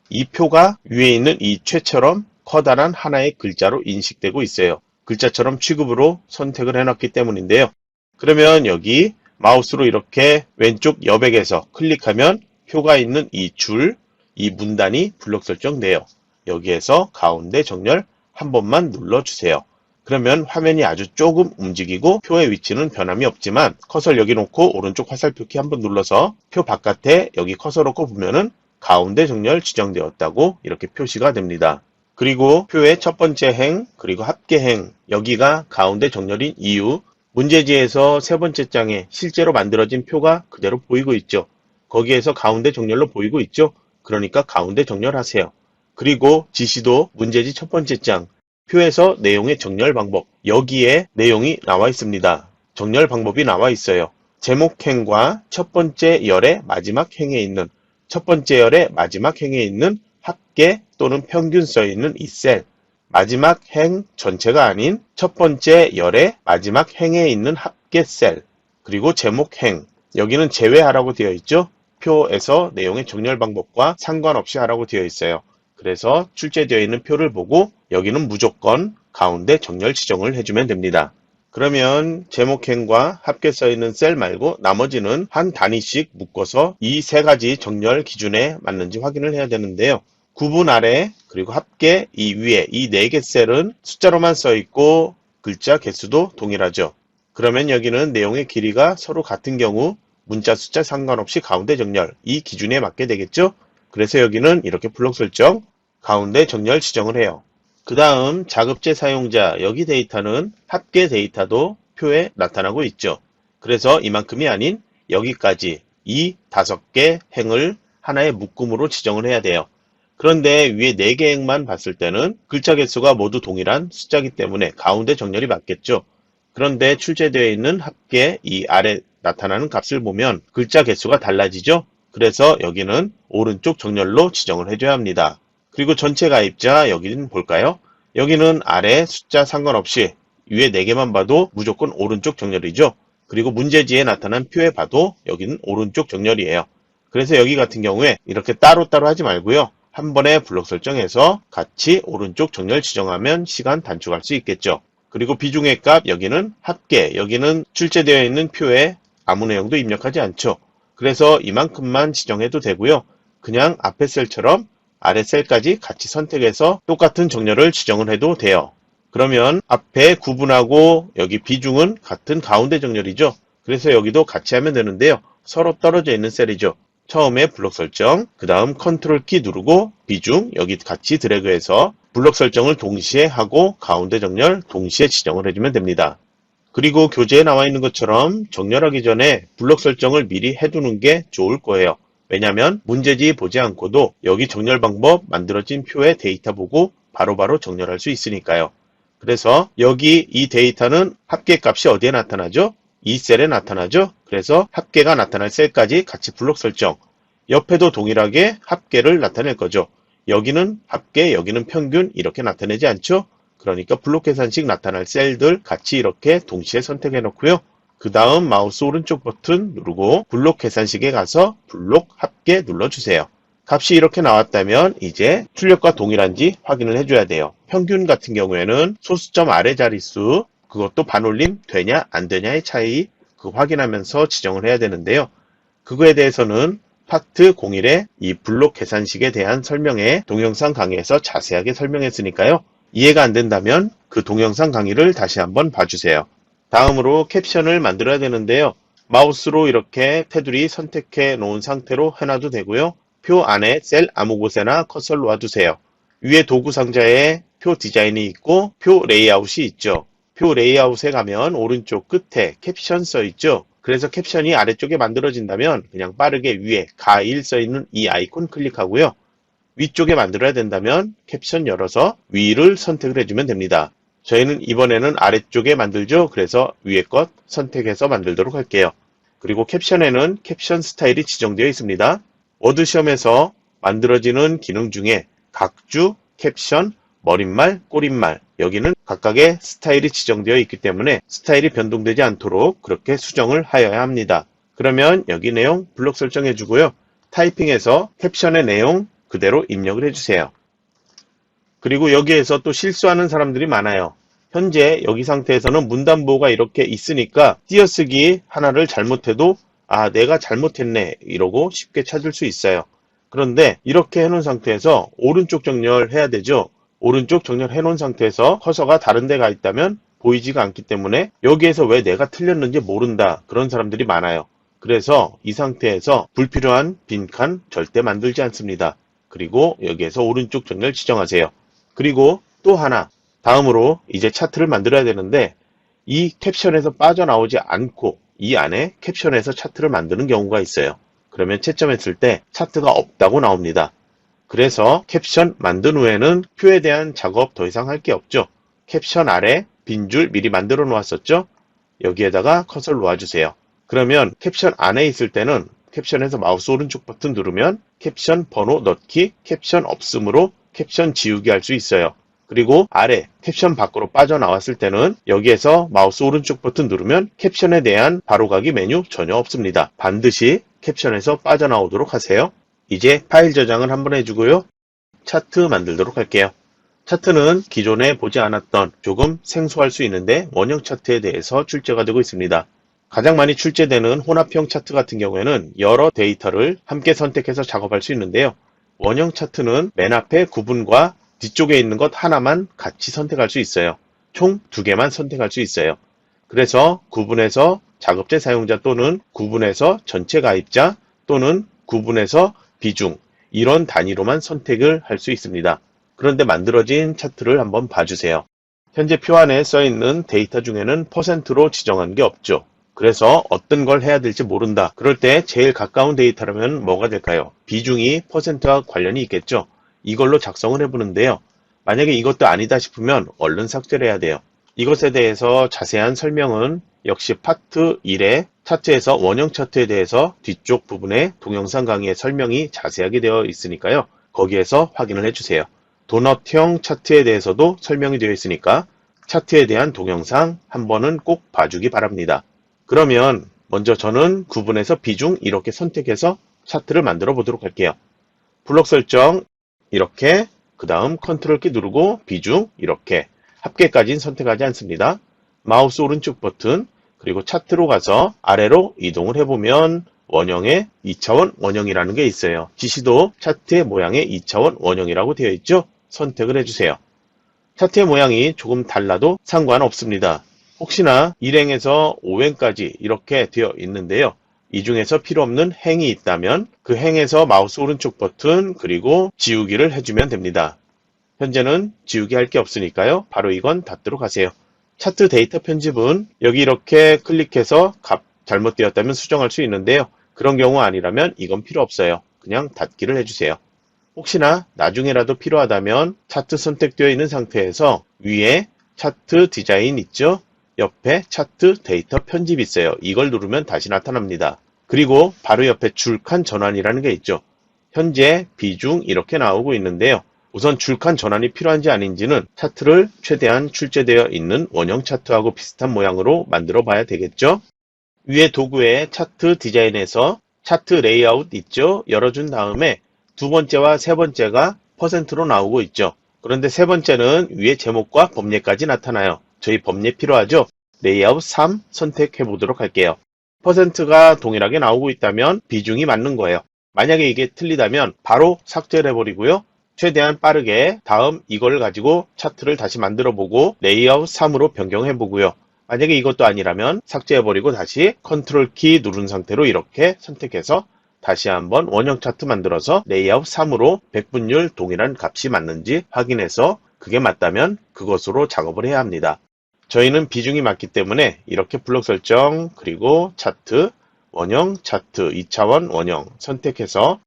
Speaker 1: 이 표가 위에 있는 이 최처럼 커다란 하나의 글자로 인식되고 있어요. 글자처럼 취급으로 선택을 해놨기 때문인데요. 그러면 여기 마우스로 이렇게 왼쪽 여백에서 클릭하면 표가 있는 이 줄, 이 문단이 블록 설정돼요. 여기에서 가운데 정렬 한 번만 눌러주세요. 그러면 화면이 아주 조금 움직이고 표의 위치는 변함이 없지만 커서를 여기 놓고 오른쪽 화살표 키 한번 눌러서 표 바깥에 여기 커서 놓고 보면은 가운데 정렬 지정되었다고 이렇게 표시가 됩니다. 그리고 표의 첫 번째 행 그리고 합계행 여기가 가운데 정렬인 이유 문제지에서 세 번째 장에 실제로 만들어진 표가 그대로 보이고 있죠. 거기에서 가운데 정렬로 보이고 있죠. 그러니까 가운데 정렬하세요. 그리고 지시도 문제지 첫 번째 장 표에서 내용의 정렬 방법 여기에 내용이 나와 있습니다. 정렬 방법이 나와 있어요. 제목행과 첫 번째 열의 마지막 행에 있는 첫 번째 열의 마지막 행에 있는 합계 또는 평균 써 있는 이 셀 마지막 행 전체가 아닌 첫 번째 열의 마지막 행에 있는 합계 셀 그리고 제목행 여기는 제외하라고 되어 있죠. 표에서 내용의 정렬 방법과 상관없이 하라고 되어 있어요. 그래서 출제되어 있는 표를 보고 여기는 무조건 가운데 정렬 지정을 해주면 됩니다. 그러면 제목행과 합계 써 있는 셀 말고 나머지는 한 단위씩 묶어서 이 세 가지 정렬 기준에 맞는지 확인을 해야 되는데요. 구분 아래 그리고 합계 이 위에 이 네 개 셀은 숫자로만 써 있고 글자 개수도 동일하죠. 그러면 여기는 내용의 길이가 서로 같은 경우 문자 숫자 상관없이 가운데 정렬 이 기준에 맞게 되겠죠. 그래서 여기는 이렇게 블록 설정 가운데 정렬 지정을 해요. 그 다음 자급제 사용자 여기 데이터는 합계 데이터도 표에 나타나고 있죠. 그래서 이만큼이 아닌 여기까지 이 5개 행을 하나의 묶음으로 지정을 해야 돼요. 그런데 위에 4개 행만 봤을 때는 글자 개수가 모두 동일한 숫자이기 때문에 가운데 정렬이 맞겠죠. 그런데 출제되어 있는 합계 이 아래 나타나는 값을 보면 글자 개수가 달라지죠. 그래서 여기는 오른쪽 정렬로 지정을 해줘야 합니다. 그리고 전체 가입자 여기는 볼까요? 여기는 아래 숫자 상관없이 위에 4개만 봐도 무조건 오른쪽 정렬이죠. 그리고 문제지에 나타난 표에 봐도 여기는 오른쪽 정렬이에요. 그래서 여기 같은 경우에 이렇게 따로따로 하지 말고요. 한 번에 블록 설정해서 같이 오른쪽 정렬 지정하면 시간 단축할 수 있겠죠. 그리고 비중의 값 여기는 합계, 여기는 출제되어 있는 표에 아무 내용도 입력하지 않죠. 그래서 이만큼만 지정해도 되고요. 그냥 앞에 셀처럼 아래 셀까지 같이 선택해서 똑같은 정렬을 지정을 해도 돼요. 그러면 앞에 구분하고 여기 비중은 같은 가운데 정렬이죠. 그래서 여기도 같이 하면 되는데요. 서로 떨어져 있는 셀이죠. 처음에 블록 설정, 그 다음 컨트롤 키 누르고 비중 여기 같이 드래그해서 블록 설정을 동시에 하고 가운데 정렬 동시에 지정을 해주면 됩니다. 그리고 교재에 나와 있는 것처럼 정렬하기 전에 블록 설정을 미리 해두는 게 좋을 거예요. 왜냐하면 문제지 보지 않고도 여기 정렬 방법 만들어진 표의 데이터 보고 바로바로 정렬할 수 있으니까요. 그래서 여기 이 데이터는 합계 값이 어디에 나타나죠? 이 셀에 나타나죠? 그래서 합계가 나타날 셀까지 같이 블록 설정. 옆에도 동일하게 합계를 나타낼 거죠. 여기는 합계, 여기는 평균 이렇게 나타내지 않죠? 그러니까 블록 계산식 나타날 셀들 같이 이렇게 동시에 선택해 놓고요. 그 다음 마우스 오른쪽 버튼 누르고 블록 계산식에 가서 블록 합계 눌러주세요. 값이 이렇게 나왔다면 이제 출력과 동일한지 확인을 해줘야 돼요. 평균 같은 경우에는 소수점 아래 자릿수 그것도 반올림 되냐 안 되냐의 차이 그거 확인하면서 지정을 해야 되는데요. 그거에 대해서는 파트 01의 이 블록 계산식에 대한 설명에 동영상 강의에서 자세하게 설명했으니까요. 이해가 안 된다면 그 동영상 강의를 다시 한번 봐주세요. 다음으로 캡션을 만들어야 되는데요. 마우스로 이렇게 테두리 선택해 놓은 상태로 해놔도 되고요. 표 안에 셀 아무 곳에나 커서를 놔두세요. 위에 도구 상자에 표 디자인이 있고 표 레이아웃이 있죠. 표 레이아웃에 가면 오른쪽 끝에 캡션 써 있죠. 그래서 캡션이 아래쪽에 만들어진다면 그냥 빠르게 위에 가1 써 있는 이 아이콘 클릭하고요. 위쪽에 만들어야 된다면 캡션 열어서 위를 선택을 해주면 됩니다. 저희는 이번에는 아래쪽에 만들죠. 그래서 위에 것 선택해서 만들도록 할게요. 그리고 캡션에는 캡션 스타일이 지정되어 있습니다. 워드 시험에서 만들어지는 기능 중에 각주, 캡션, 머릿말, 꼬릿말 여기는 각각의 스타일이 지정되어 있기 때문에 스타일이 변동되지 않도록 그렇게 수정을 하여야 합니다. 그러면 여기 내용 블록 설정해 주고요. 타이핑해서 캡션의 내용 그대로 입력을 해주세요. 그리고 여기에서 또 실수하는 사람들이 많아요. 현재 여기 상태에서는 문단보호가 이렇게 있으니까 띄어쓰기 하나를 잘못해도 아 내가 잘못했네 이러고 쉽게 찾을 수 있어요. 그런데 이렇게 해놓은 상태에서 오른쪽 정렬 해야 되죠. 오른쪽 정렬 해놓은 상태에서 커서가 다른 데 가 있다면 보이지가 않기 때문에 여기에서 왜 내가 틀렸는지 모른다 그런 사람들이 많아요. 그래서 이 상태에서 불필요한 빈칸 절대 만들지 않습니다. 그리고 여기에서 오른쪽 정렬 지정하세요. 그리고 또 하나 다음으로 이제 차트를 만들어야 되는데 이 캡션에서 빠져나오지 않고 이 안에 캡션에서 차트를 만드는 경우가 있어요. 그러면 채점했을 때 차트가 없다고 나옵니다. 그래서 캡션 만든 후에는 표에 대한 작업 더 이상 할 게 없죠. 캡션 아래 빈 줄 미리 만들어 놓았었죠. 여기에다가 커서를 놓아주세요. 그러면 캡션 안에 있을 때는 캡션에서 마우스 오른쪽 버튼 누르면 캡션 번호 넣기, 캡션 없음으로 캡션 지우기 할 수 있어요. 그리고 아래 캡션 밖으로 빠져나왔을 때는 여기에서 마우스 오른쪽 버튼 누르면 캡션에 대한 바로가기 메뉴 전혀 없습니다. 반드시 캡션에서 빠져나오도록 하세요. 이제 파일 저장을 한번 해주고요. 차트 만들도록 할게요. 차트는 기존에 보지 않았던 조금 생소할 수 있는데 원형 차트에 대해서 출제가 되고 있습니다. 가장 많이 출제되는 혼합형 차트 같은 경우에는 여러 데이터를 함께 선택해서 작업할 수 있는데요. 원형 차트는 맨 앞에 구분과 뒤쪽에 있는 것 하나만 같이 선택할 수 있어요. 총 2개만 선택할 수 있어요. 그래서 구분해서 작업재 사용자 또는 구분해서 전체 가입자 또는 구분해서 비중 이런 단위로만 선택을 할 수 있습니다. 그런데 만들어진 차트를 한번 봐주세요. 현재 표 안에 써있는 데이터 중에는 퍼센트로 지정한 게 없죠. 그래서 어떤 걸 해야 될지 모른다. 그럴 때 제일 가까운 데이터라면 뭐가 될까요? 비중이 퍼센트와 관련이 있겠죠. 이걸로 작성을 해보는데요. 만약에 이것도 아니다 싶으면 얼른 삭제를 해야 돼요. 이것에 대해서 자세한 설명은 역시 파트 1의 차트에서 원형 차트에 대해서 뒤쪽 부분에 동영상 강의의 설명이 자세하게 되어 있으니까요. 거기에서 확인을 해주세요. 도넛형 차트에 대해서도 설명이 되어 있으니까 차트에 대한 동영상 한 번은 꼭 봐주기 바랍니다. 그러면 먼저 저는 구분해서 비중 이렇게 선택해서 차트를 만들어 보도록 할게요. 블록 설정 이렇게, 그 다음 컨트롤 키 누르고 비중 이렇게, 합계까지는 선택하지 않습니다. 마우스 오른쪽 버튼, 그리고 차트로 가서 아래로 이동을 해보면 원형의 2차원 원형이라는 게 있어요. 지시도 차트의 모양의 2차원 원형이라고 되어 있죠? 선택을 해주세요. 차트의 모양이 조금 달라도 상관없습니다. 혹시나 1행에서 5행까지 이렇게 되어 있는데요. 이 중에서 필요 없는 행이 있다면 그 행에서 마우스 오른쪽 버튼 그리고 지우기를 해주면 됩니다. 현재는 지우기 할 게 없으니까요. 바로 이건 닫도록 하세요. 차트 데이터 편집은 여기 이렇게 클릭해서 값 잘못되었다면 수정할 수 있는데요. 그런 경우 아니라면 이건 필요 없어요. 그냥 닫기를 해주세요. 혹시나 나중에라도 필요하다면 차트 선택되어 있는 상태에서 위에 차트 디자인 있죠? 옆에 차트 데이터 편집 있어요. 이걸 누르면 다시 나타납니다. 그리고 바로 옆에 줄칸 전환이라는 게 있죠. 현재 비중 이렇게 나오고 있는데요. 우선 줄칸 전환이 필요한지 아닌지는 차트를 최대한 출제되어 있는 원형 차트하고 비슷한 모양으로 만들어 봐야 되겠죠. 위에 도구에 차트 디자인에서 차트 레이아웃 있죠. 열어준 다음에 두 번째와 세 번째가 퍼센트로 나오고 있죠. 그런데 세 번째는 위에 제목과 범례까지 나타나요. 저희 범례 필요하죠? 레이아웃 3 선택해 보도록 할게요. 퍼센트가 동일하게 나오고 있다면 비중이 맞는 거예요. 만약에 이게 틀리다면 바로 삭제를 해버리고요. 최대한 빠르게 다음 이걸 가지고 차트를 다시 만들어 보고 레이아웃 3으로 변경해 보고요. 만약에 이것도 아니라면 삭제해버리고 다시 컨트롤 키 누른 상태로 이렇게 선택해서 다시 한번 원형 차트 만들어서 레이아웃 3으로 백분율 동일한 값이 맞는지 확인해서 그게 맞다면 그것으로 작업을 해야 합니다. 저희는 비중이 맞기 때문에 이렇게 블록 설정 그리고 차트, 원형 차트, 2차원 원형 선택해서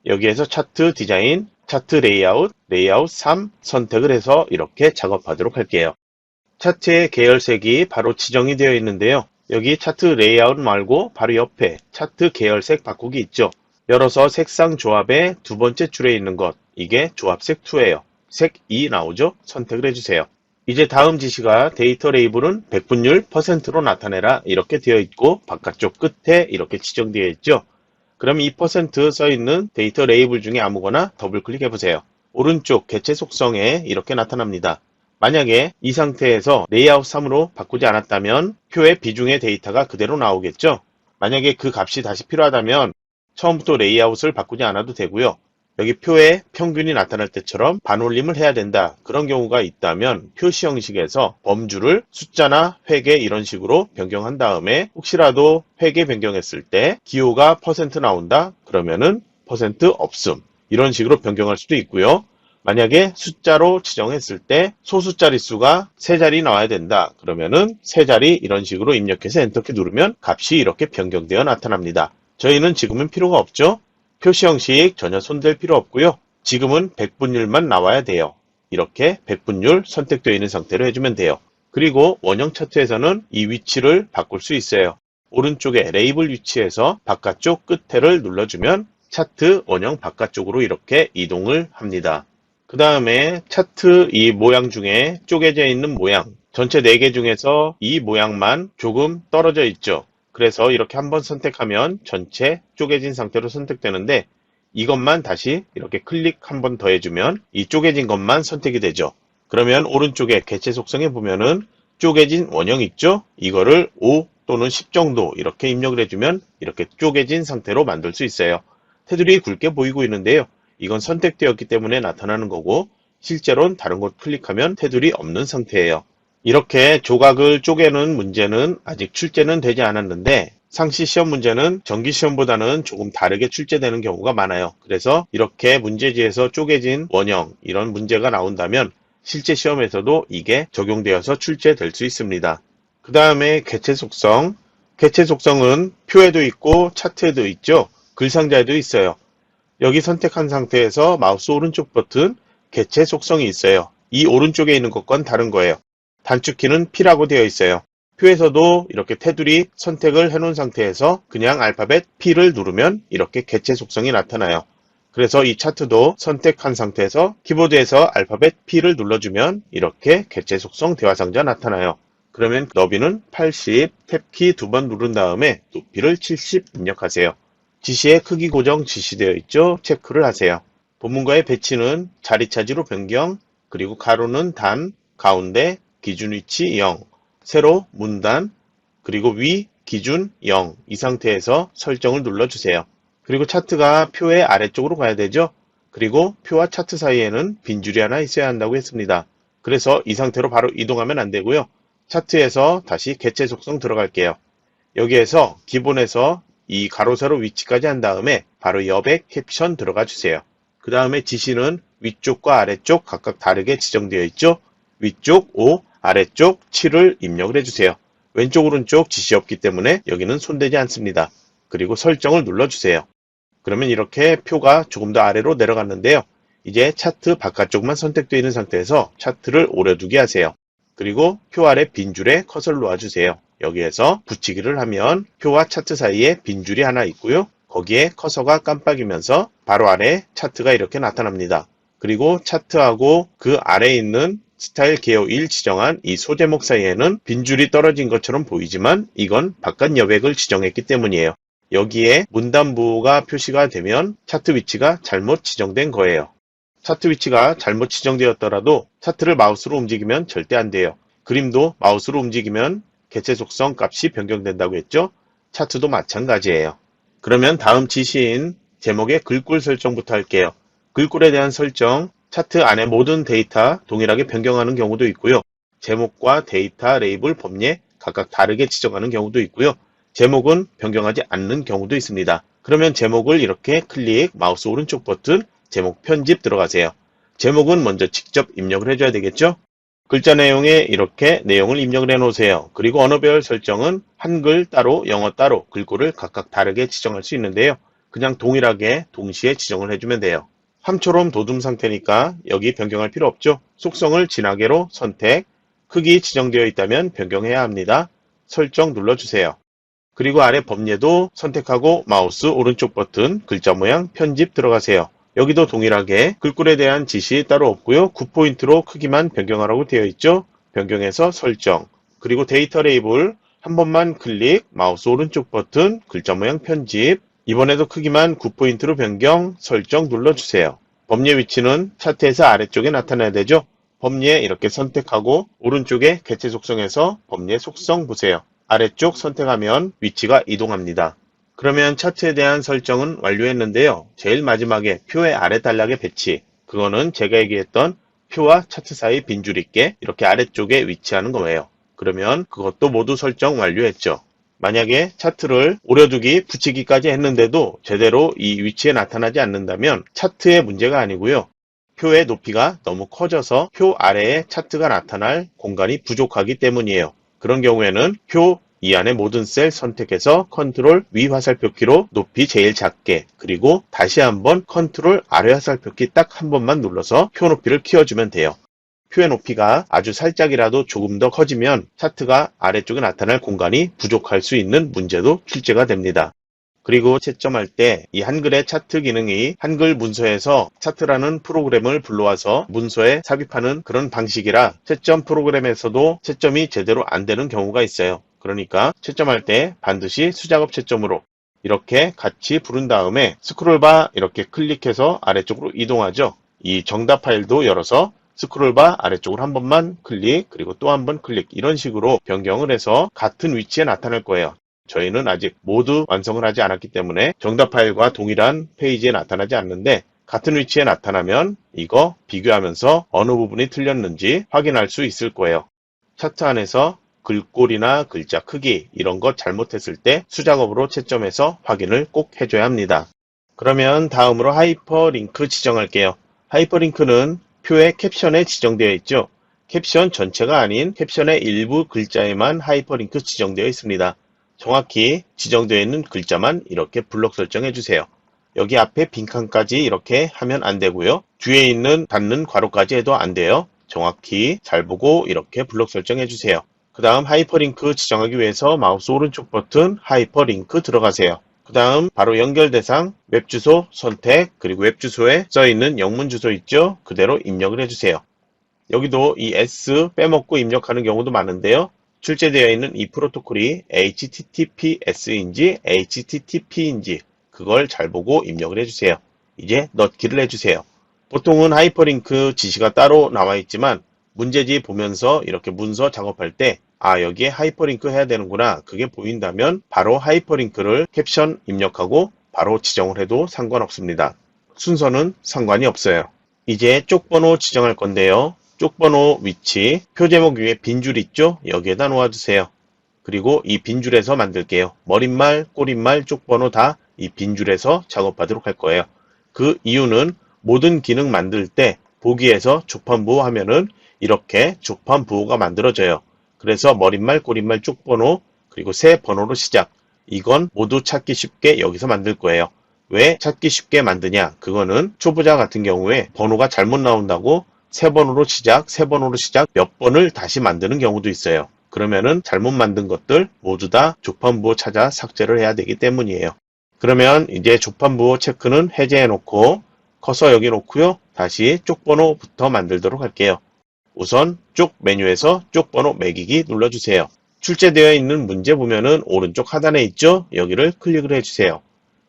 Speaker 1: 여기에서 차트 디자인, 차트 레이아웃, 레이아웃 3 선택을 해서 이렇게 작업하도록 할게요. 차트의 계열색이 바로 지정이 되어 있는데요. 여기 차트 레이아웃 말고 바로 옆에 차트 계열색 바꾸기 있죠. 열어서 색상 조합의 두 번째 줄에 있는 것, 이게 조합색 2예요. 색 2 나오죠? 선택을 해주세요. 이제 다음 지시가 데이터 레이블은 백분율 %로 나타내라 이렇게 되어 있고 바깥쪽 끝에 이렇게 지정되어 있죠. 그럼 이 % 써있는 데이터 레이블 중에 아무거나 더블 클릭해 보세요. 오른쪽 개체 속성에 이렇게 나타납니다. 만약에 이 상태에서 레이아웃 3으로 바꾸지 않았다면 표의 비중의 데이터가 그대로 나오겠죠. 만약에 그 값이 다시 필요하다면 처음부터 레이아웃을 바꾸지 않아도 되고요. 여기 표에 평균이 나타날 때처럼 반올림을 해야 된다. 그런 경우가 있다면 표시 형식에서 범주를 숫자나 회계 이런 식으로 변경한 다음에 혹시라도 회계 변경했을 때 기호가 % 나온다. 그러면은 % 없음. 이런 식으로 변경할 수도 있고요. 만약에 숫자로 지정했을 때 소수 자릿수가 3자리 나와야 된다. 그러면은 3자리 이런 식으로 입력해서 엔터키 누르면 값이 이렇게 변경되어 나타납니다. 저희는 지금은 필요가 없죠. 표시 형식 전혀 손댈 필요 없고요. 지금은 백분율만 나와야 돼요. 이렇게 백분율 선택되어 있는 상태로 해주면 돼요. 그리고 원형 차트에서는 이 위치를 바꿀 수 있어요. 오른쪽에 레이블 위치에서 바깥쪽 끝에를 눌러주면 차트 원형 바깥쪽으로 이렇게 이동을 합니다. 그 다음에 차트 이 모양 중에 쪼개져 있는 모양, 전체 4개 중에서 이 모양만 조금 떨어져 있죠. 그래서 이렇게 한번 선택하면 전체 쪼개진 상태로 선택되는데 이것만 다시 이렇게 클릭 한번 더 해주면 이 쪼개진 것만 선택이 되죠. 그러면 오른쪽에 개체 속성에 보면은 쪼개진 원형 있죠? 이거를 5 또는 10 정도 이렇게 입력을 해주면 이렇게 쪼개진 상태로 만들 수 있어요. 테두리 굵게 보이고 있는데요. 이건 선택되었기 때문에 나타나는 거고 실제로는 다른 곳 클릭하면 테두리 없는 상태예요. 이렇게 조각을 쪼개는 문제는 아직 출제는 되지 않았는데 상시 시험 문제는 정기 시험보다는 조금 다르게 출제되는 경우가 많아요. 그래서 이렇게 문제지에서 쪼개진 원형 이런 문제가 나온다면 실제 시험에서도 이게 적용되어서 출제될 수 있습니다. 그 다음에 개체 속성. 개체 속성은 표에도 있고 차트에도 있죠. 글상자에도 있어요. 여기 선택한 상태에서 마우스 오른쪽 버튼 개체 속성이 있어요. 이 오른쪽에 있는 것과는 다른 거예요. 단축키는 P라고 되어 있어요. 표에서도 이렇게 테두리 선택을 해놓은 상태에서 그냥 알파벳 P를 누르면 이렇게 개체 속성이 나타나요. 그래서 이 차트도 선택한 상태에서 키보드에서 알파벳 P를 눌러주면 이렇게 개체 속성 대화상자 나타나요. 그러면 너비는 80, 탭키 2번 누른 다음에 높이를 70 입력하세요. 지시의 크기 고정 지시되어 있죠? 체크를 하세요. 본문과의 배치는 자리 차지로 변경, 그리고 가로는 단, 가운데, 기준 위치 0, 세로 문단, 그리고 위, 기준 0 이 상태에서 설정을 눌러주세요. 그리고 차트가 표의 아래쪽으로 가야 되죠? 그리고 표와 차트 사이에는 빈 줄이 하나 있어야 한다고 했습니다. 그래서 이 상태로 바로 이동하면 안 되고요. 차트에서 다시 개체 속성 들어갈게요. 여기에서 기본에서 이 가로 세로 위치까지 한 다음에 바로 옆에 캡션 들어가 주세요. 그 다음에 지시는 위쪽과 아래쪽 각각 다르게 지정되어 있죠. 위쪽 5, 아래쪽 7을 입력을 해주세요. 왼쪽 오른쪽 지시 없기 때문에 여기는 손대지 않습니다. 그리고 설정을 눌러주세요. 그러면 이렇게 표가 조금 더 아래로 내려갔는데요. 이제 차트 바깥쪽만 선택되어 있는 상태에서 차트를 오려두게 하세요. 그리고 표 아래 빈 줄에 커서를 놓아주세요. 여기에서 붙이기를 하면 표와 차트 사이에 빈 줄이 하나 있고요. 거기에 커서가 깜빡이면서 바로 아래 차트가 이렇게 나타납니다. 그리고 차트하고 그 아래에 있는 스타일 개요 1 지정한 이 소제목 사이에는 빈 줄이 떨어진 것처럼 보이지만 이건 바깥 여백을 지정했기 때문이에요. 여기에 문단부가 표시가 되면 차트 위치가 잘못 지정된 거예요. 차트 위치가 잘못 지정되었더라도 차트를 마우스로 움직이면 절대 안 돼요. 그림도 마우스로 움직이면 개체 속성 값이 변경된다고 했죠? 차트도 마찬가지예요. 그러면 다음 지시인 제목의 글꼴 설정부터 할게요. 글꼴에 대한 설정, 차트 안에 모든 데이터 동일하게 변경하는 경우도 있고요. 제목과 데이터 레이블 범례 각각 다르게 지정하는 경우도 있고요. 제목은 변경하지 않는 경우도 있습니다. 그러면 제목을 이렇게 클릭, 마우스 오른쪽 버튼, 제목 편집 들어가세요. 제목은 먼저 직접 입력을 해줘야 되겠죠? 글자 내용에 이렇게 내용을 입력을 해 놓으세요. 그리고 언어별 설정은 한글 따로, 영어 따로 글꼴을 각각 다르게 지정할 수 있는데요. 그냥 동일하게 동시에 지정을 해주면 돼요. 함초롬 도둠 상태니까 여기 변경할 필요 없죠? 속성을 진하게로 선택, 크기 지정되어 있다면 변경해야 합니다. 설정 눌러주세요. 그리고 아래 범례도 선택하고 마우스 오른쪽 버튼 글자 모양 편집 들어가세요. 여기도 동일하게 글꼴에 대한 지시 따로 없고요. 9포인트로 크기만 변경하라고 되어 있죠. 변경해서 설정. 그리고 데이터 레이블 한 번만 클릭, 마우스 오른쪽 버튼 글자 모양 편집. 이번에도 크기만 9포인트로 변경, 설정 눌러주세요. 범례 위치는 차트에서 아래쪽에 나타나야 되죠. 범례 이렇게 선택하고 오른쪽에 개체 속성에서 범례 속성 보세요. 아래쪽 선택하면 위치가 이동합니다. 그러면 차트에 대한 설정은 완료했는데요. 제일 마지막에 표의 아래 단락의 배치. 그거는 제가 얘기했던 표와 차트 사이 빈줄 있게 이렇게 아래쪽에 위치하는 거예요. 그러면 그것도 모두 설정 완료했죠. 만약에 차트를 오려두기, 붙이기까지 했는데도 제대로 이 위치에 나타나지 않는다면 차트의 문제가 아니고요. 표의 높이가 너무 커져서 표 아래에 차트가 나타날 공간이 부족하기 때문이에요. 그런 경우에는 표 이 안에 모든 셀 선택해서 컨트롤 위 화살표키로 높이 제일 작게, 그리고 다시 한번 컨트롤 아래 화살표키 딱 한 번만 눌러서 표 높이를 키워주면 돼요. 표의 높이가 아주 살짝이라도 조금 더 커지면 차트가 아래쪽에 나타날 공간이 부족할 수 있는 문제도 출제가 됩니다. 그리고 채점할 때 이 한글의 차트 기능이 한글 문서에서 차트라는 프로그램을 불러와서 문서에 삽입하는 그런 방식이라 채점 프로그램에서도 채점이 제대로 안 되는 경우가 있어요. 그러니까 채점할 때 반드시 수작업 채점으로 이렇게 같이 부른 다음에 스크롤바 이렇게 클릭해서 아래쪽으로 이동하죠. 이 정답 파일도 열어서 스크롤바 아래쪽으로 한 번만 클릭, 그리고 또 한 번 클릭, 이런 식으로 변경을 해서 같은 위치에 나타날 거예요. 저희는 아직 모두 완성을 하지 않았기 때문에 정답 파일과 동일한 페이지에 나타나지 않는데 같은 위치에 나타나면 이거 비교하면서 어느 부분이 틀렸는지 확인할 수 있을 거예요. 차트 안에서 글꼴이나 글자 크기 이런 거 잘못했을 때 수작업으로 채점해서 확인을 꼭 해줘야 합니다. 그러면 다음으로 하이퍼링크 지정할게요. 하이퍼링크는 표의 캡션에 지정되어 있죠. 캡션 전체가 아닌 캡션의 일부 글자에만 하이퍼링크 지정되어 있습니다. 정확히 지정되어 있는 글자만 이렇게 블록 설정해 주세요. 여기 앞에 빈칸까지 이렇게 하면 안 되고요. 뒤에 있는 닫는 괄호까지 해도 안 돼요. 정확히 잘 보고 이렇게 블록 설정해 주세요. 그 다음 하이퍼링크 지정하기 위해서 마우스 오른쪽 버튼 하이퍼링크 들어가세요. 그 다음 바로 연결 대상 웹주소 선택, 그리고 웹주소에 써있는 영문 주소 있죠? 그대로 입력을 해주세요. 여기도 이 S 빼먹고 입력하는 경우도 많은데요. 출제되어 있는 이 프로토콜이 HTTPS인지 HTTP인지 그걸 잘 보고 입력을 해주세요. 이제 넣기를 해주세요. 보통은 하이퍼링크 지시가 따로 나와 있지만 문제지 보면서 이렇게 문서 작업할 때 여기에 하이퍼링크 해야 되는구나, 그게 보인다면 바로 하이퍼링크를 캡션 입력하고 바로 지정을 해도 상관없습니다. 순서는 상관이 없어요. 이제 쪽번호 지정할 건데요. 쪽번호 위치, 표제목 위에 빈줄 있죠? 여기에다 놓아주세요. 그리고 이 빈줄에서 만들게요. 머릿말, 꼬릿말, 쪽번호 다 이 빈줄에서 작업하도록 할 거예요. 그 이유는 모든 기능 만들 때 보기에서 조판부호 하면은 이렇게 조판부호가 만들어져요. 그래서 머릿말, 꼬릿말, 쪽번호, 그리고 세 번호로 시작. 이건 모두 찾기 쉽게 여기서 만들 거예요. 왜 찾기 쉽게 만드냐? 그거는 초보자 같은 경우에 번호가 잘못 나온다고 세 번호로 시작, 세 번호로 시작 몇 번을 다시 만드는 경우도 있어요. 그러면은 잘못 만든 것들 모두 다 조판부호 찾아 삭제를 해야 되기 때문이에요. 그러면 이제 조판부호 체크는 해제해 놓고 커서 여기 놓고요. 다시 쪽번호부터 만들도록 할게요. 우선 쪽 메뉴에서 쪽번호 매기기 눌러주세요. 출제되어 있는 문제 보면은 오른쪽 하단에 있죠? 여기를 클릭을 해주세요.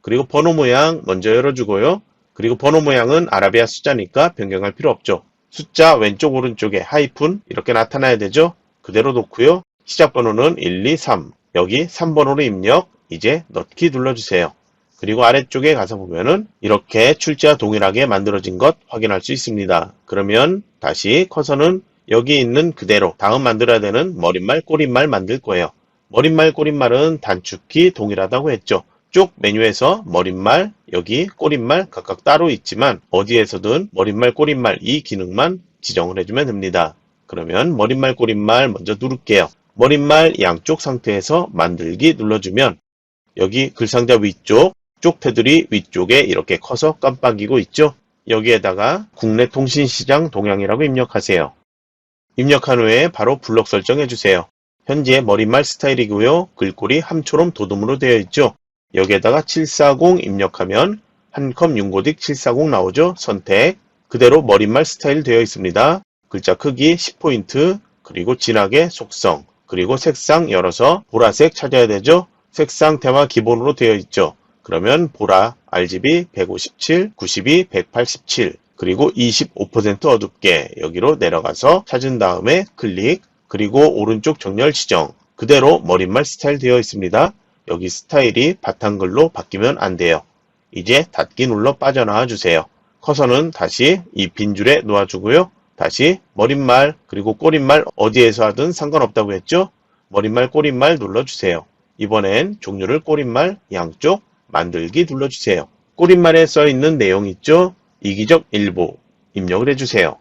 Speaker 1: 그리고 번호 모양 먼저 열어주고요. 그리고 번호 모양은 아라비아 숫자니까 변경할 필요 없죠. 숫자 왼쪽 오른쪽에 하이픈 이렇게 나타나야 되죠? 그대로 놓고요. 시작 번호는 1, 2, 3. 여기 3번호로 입력. 이제 넣기 눌러주세요. 그리고 아래쪽에 가서 보면은 이렇게 출제와 동일하게 만들어진 것 확인할 수 있습니다. 그러면 다시 커서는 여기 있는 그대로 다음 만들어야 되는 머릿말, 꼬릿말 만들 거예요. 머릿말, 꼬릿말은 단축키 동일하다고 했죠. 쪽 메뉴에서 머릿말, 여기 꼬릿말 각각 따로 있지만 어디에서든 머릿말, 꼬릿말 이 기능만 지정을 해주면 됩니다. 그러면 머릿말, 꼬릿말 먼저 누를게요. 머릿말 양쪽 상태에서 만들기 눌러주면 여기 글상자 위쪽 쪽 테두리 위쪽에 이렇게 커서 깜빡이고 있죠. 여기에다가 국내 통신시장 동향이라고 입력하세요. 입력한 후에 바로 블록 설정해 주세요. 현재 머릿말 스타일이고요. 글꼴이 함초롬 도둠으로 되어 있죠. 여기에다가 740 입력하면 한컴 윤고딕 740 나오죠. 선택. 그대로 머릿말 스타일 되어 있습니다. 글자 크기 10포인트, 그리고 진하게 속성, 그리고 색상 열어서 보라색 찾아야 되죠. 색상 테마 기본으로 되어 있죠. 그러면 보라, RGB 157, 92, 187, 그리고 25% 어둡게 여기로 내려가서 찾은 다음에 클릭, 그리고 오른쪽 정렬 지정, 그대로 머릿말 스타일 되어 있습니다. 여기 스타일이 바탕글로 바뀌면 안 돼요. 이제 닫기 눌러 빠져나와 주세요. 커서는 다시 이 빈줄에 놓아주고요. 다시 머릿말 그리고 꼬릿말 어디에서 하든 상관없다고 했죠? 머릿말 꼬릿말 눌러주세요. 이번엔 종류를 꼬릿말 양쪽 만들기 눌러주세요. 꼬릿말에 써있는 내용 있죠? 이기적 일부 입력을 해주세요.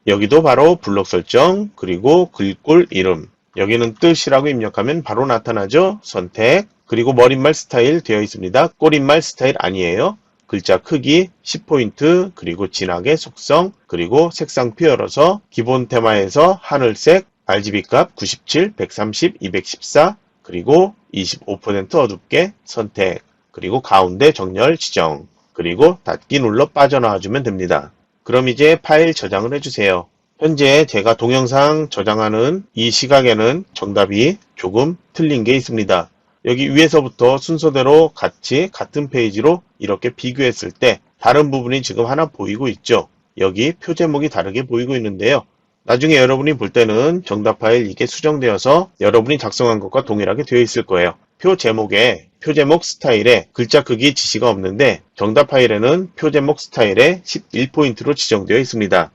Speaker 1: 여기도 바로 블록 설정 그리고 글꼴 이름, 여기는 뜻이라고 입력하면 바로 나타나죠? 선택, 그리고 머릿말 스타일 되어 있습니다. 꼬릿말 스타일 아니에요. 글자 크기 10포인트, 그리고 진하게 속성, 그리고 색상표 열어서 기본 테마에서 하늘색, RGB 값 97, 130, 214, 그리고 25% 어둡게 선택, 그리고 가운데 정렬 지정, 그리고 닫기 눌러 빠져나와주면 됩니다. 그럼 이제 파일 저장을 해주세요. 현재 제가 동영상 저장하는 이 시각에는 정답이 조금 틀린 게 있습니다. 여기 위에서부터 순서대로 같은 페이지로 이렇게 비교했을 때 다른 부분이 지금 하나 보이고 있죠. 여기 표제목이 다르게 보이고 있는데요. 나중에 여러분이 볼 때는 정답 파일 이게 수정되어서 여러분이 작성한 것과 동일하게 되어 있을 거예요. 표 제목에 표제목 스타일에 글자 크기 지시가 없는데 정답 파일에는 표제목 스타일에 11포인트로 지정되어 있습니다.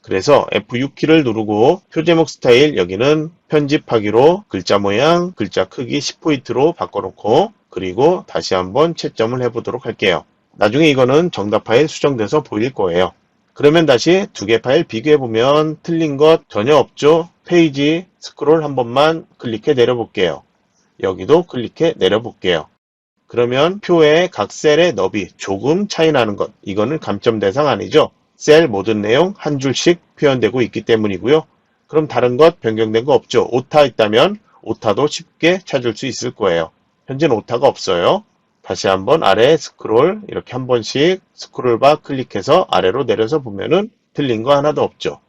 Speaker 1: 그래서 F6키를 누르고 표제목 스타일 여기는 편집하기로 글자 모양, 글자 크기 10포인트로 바꿔놓고 그리고 다시 한번 채점을 해보도록 할게요. 나중에 이거는 정답 파일 수정돼서 보일 거예요. 그러면 다시 두 개 파일 비교해보면 틀린 것 전혀 없죠? 페이지 스크롤 한 번만 클릭해 내려볼게요. 여기도 클릭해 내려볼게요. 그러면 표의 각 셀의 너비 조금 차이 나는 것, 이거는 감점 대상 아니죠. 셀 모든 내용 한 줄씩 표현되고 있기 때문이고요. 그럼 다른 것 변경된 거 없죠. 오타 있다면 오타도 쉽게 찾을 수 있을 거예요. 현재는 오타가 없어요. 다시 한번 아래 스크롤 이렇게 한 번씩 스크롤바 클릭해서 아래로 내려서 보면은 틀린 거 하나도 없죠.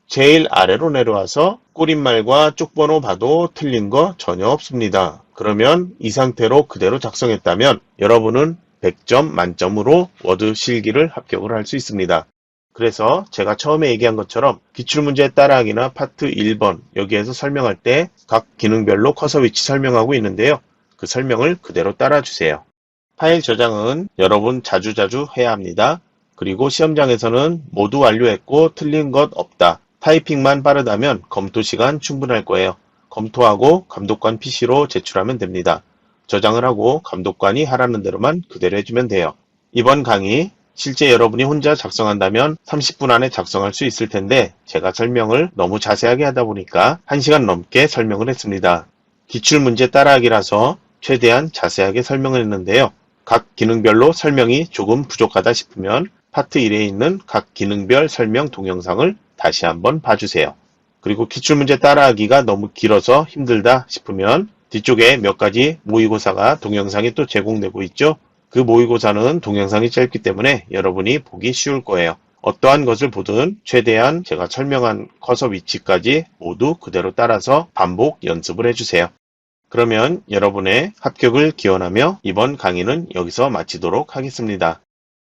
Speaker 1: 제일 아래로 내려와서 꾸림말과 쪽번호 봐도 틀린 거 전혀 없습니다. 그러면 이 상태로 그대로 작성했다면 여러분은 100점 만점으로 워드 실기를 합격을 할 수 있습니다. 그래서 제가 처음에 얘기한 것처럼 기출문제 따라하기나 파트 1번 여기에서 설명할 때 각 기능별로 커서 위치 설명하고 있는데요. 그 설명을 그대로 따라주세요. 파일 저장은 여러분 자주자주 해야 합니다. 그리고 시험장에서는 모두 완료했고 틀린 것 없다. 타이핑만 빠르다면 검토 시간 충분할 거예요. 검토하고 감독관 PC로 제출하면 됩니다. 저장을 하고 감독관이 하라는 대로만 그대로 해주면 돼요. 이번 강의 실제 여러분이 혼자 작성한다면 30분 안에 작성할 수 있을 텐데 제가 설명을 너무 자세하게 하다 보니까 1시간 넘게 설명을 했습니다. 기출문제 따라하기라서 최대한 자세하게 설명을 했는데요. 각 기능별로 설명이 조금 부족하다 싶으면 파트 1에 있는 각 기능별 설명 동영상을 다시 한번 봐주세요. 그리고 기출문제 따라하기가 너무 길어서 힘들다 싶으면 뒤쪽에 몇 가지 모의고사가 동영상이 또 제공되고 있죠. 그 모의고사는 동영상이 짧기 때문에 여러분이 보기 쉬울 거예요. 어떠한 것을 보든 최대한 제가 설명한 커서 위치까지 모두 그대로 따라서 반복 연습을 해주세요. 그러면 여러분의 합격을 기원하며 이번 강의는 여기서 마치도록 하겠습니다.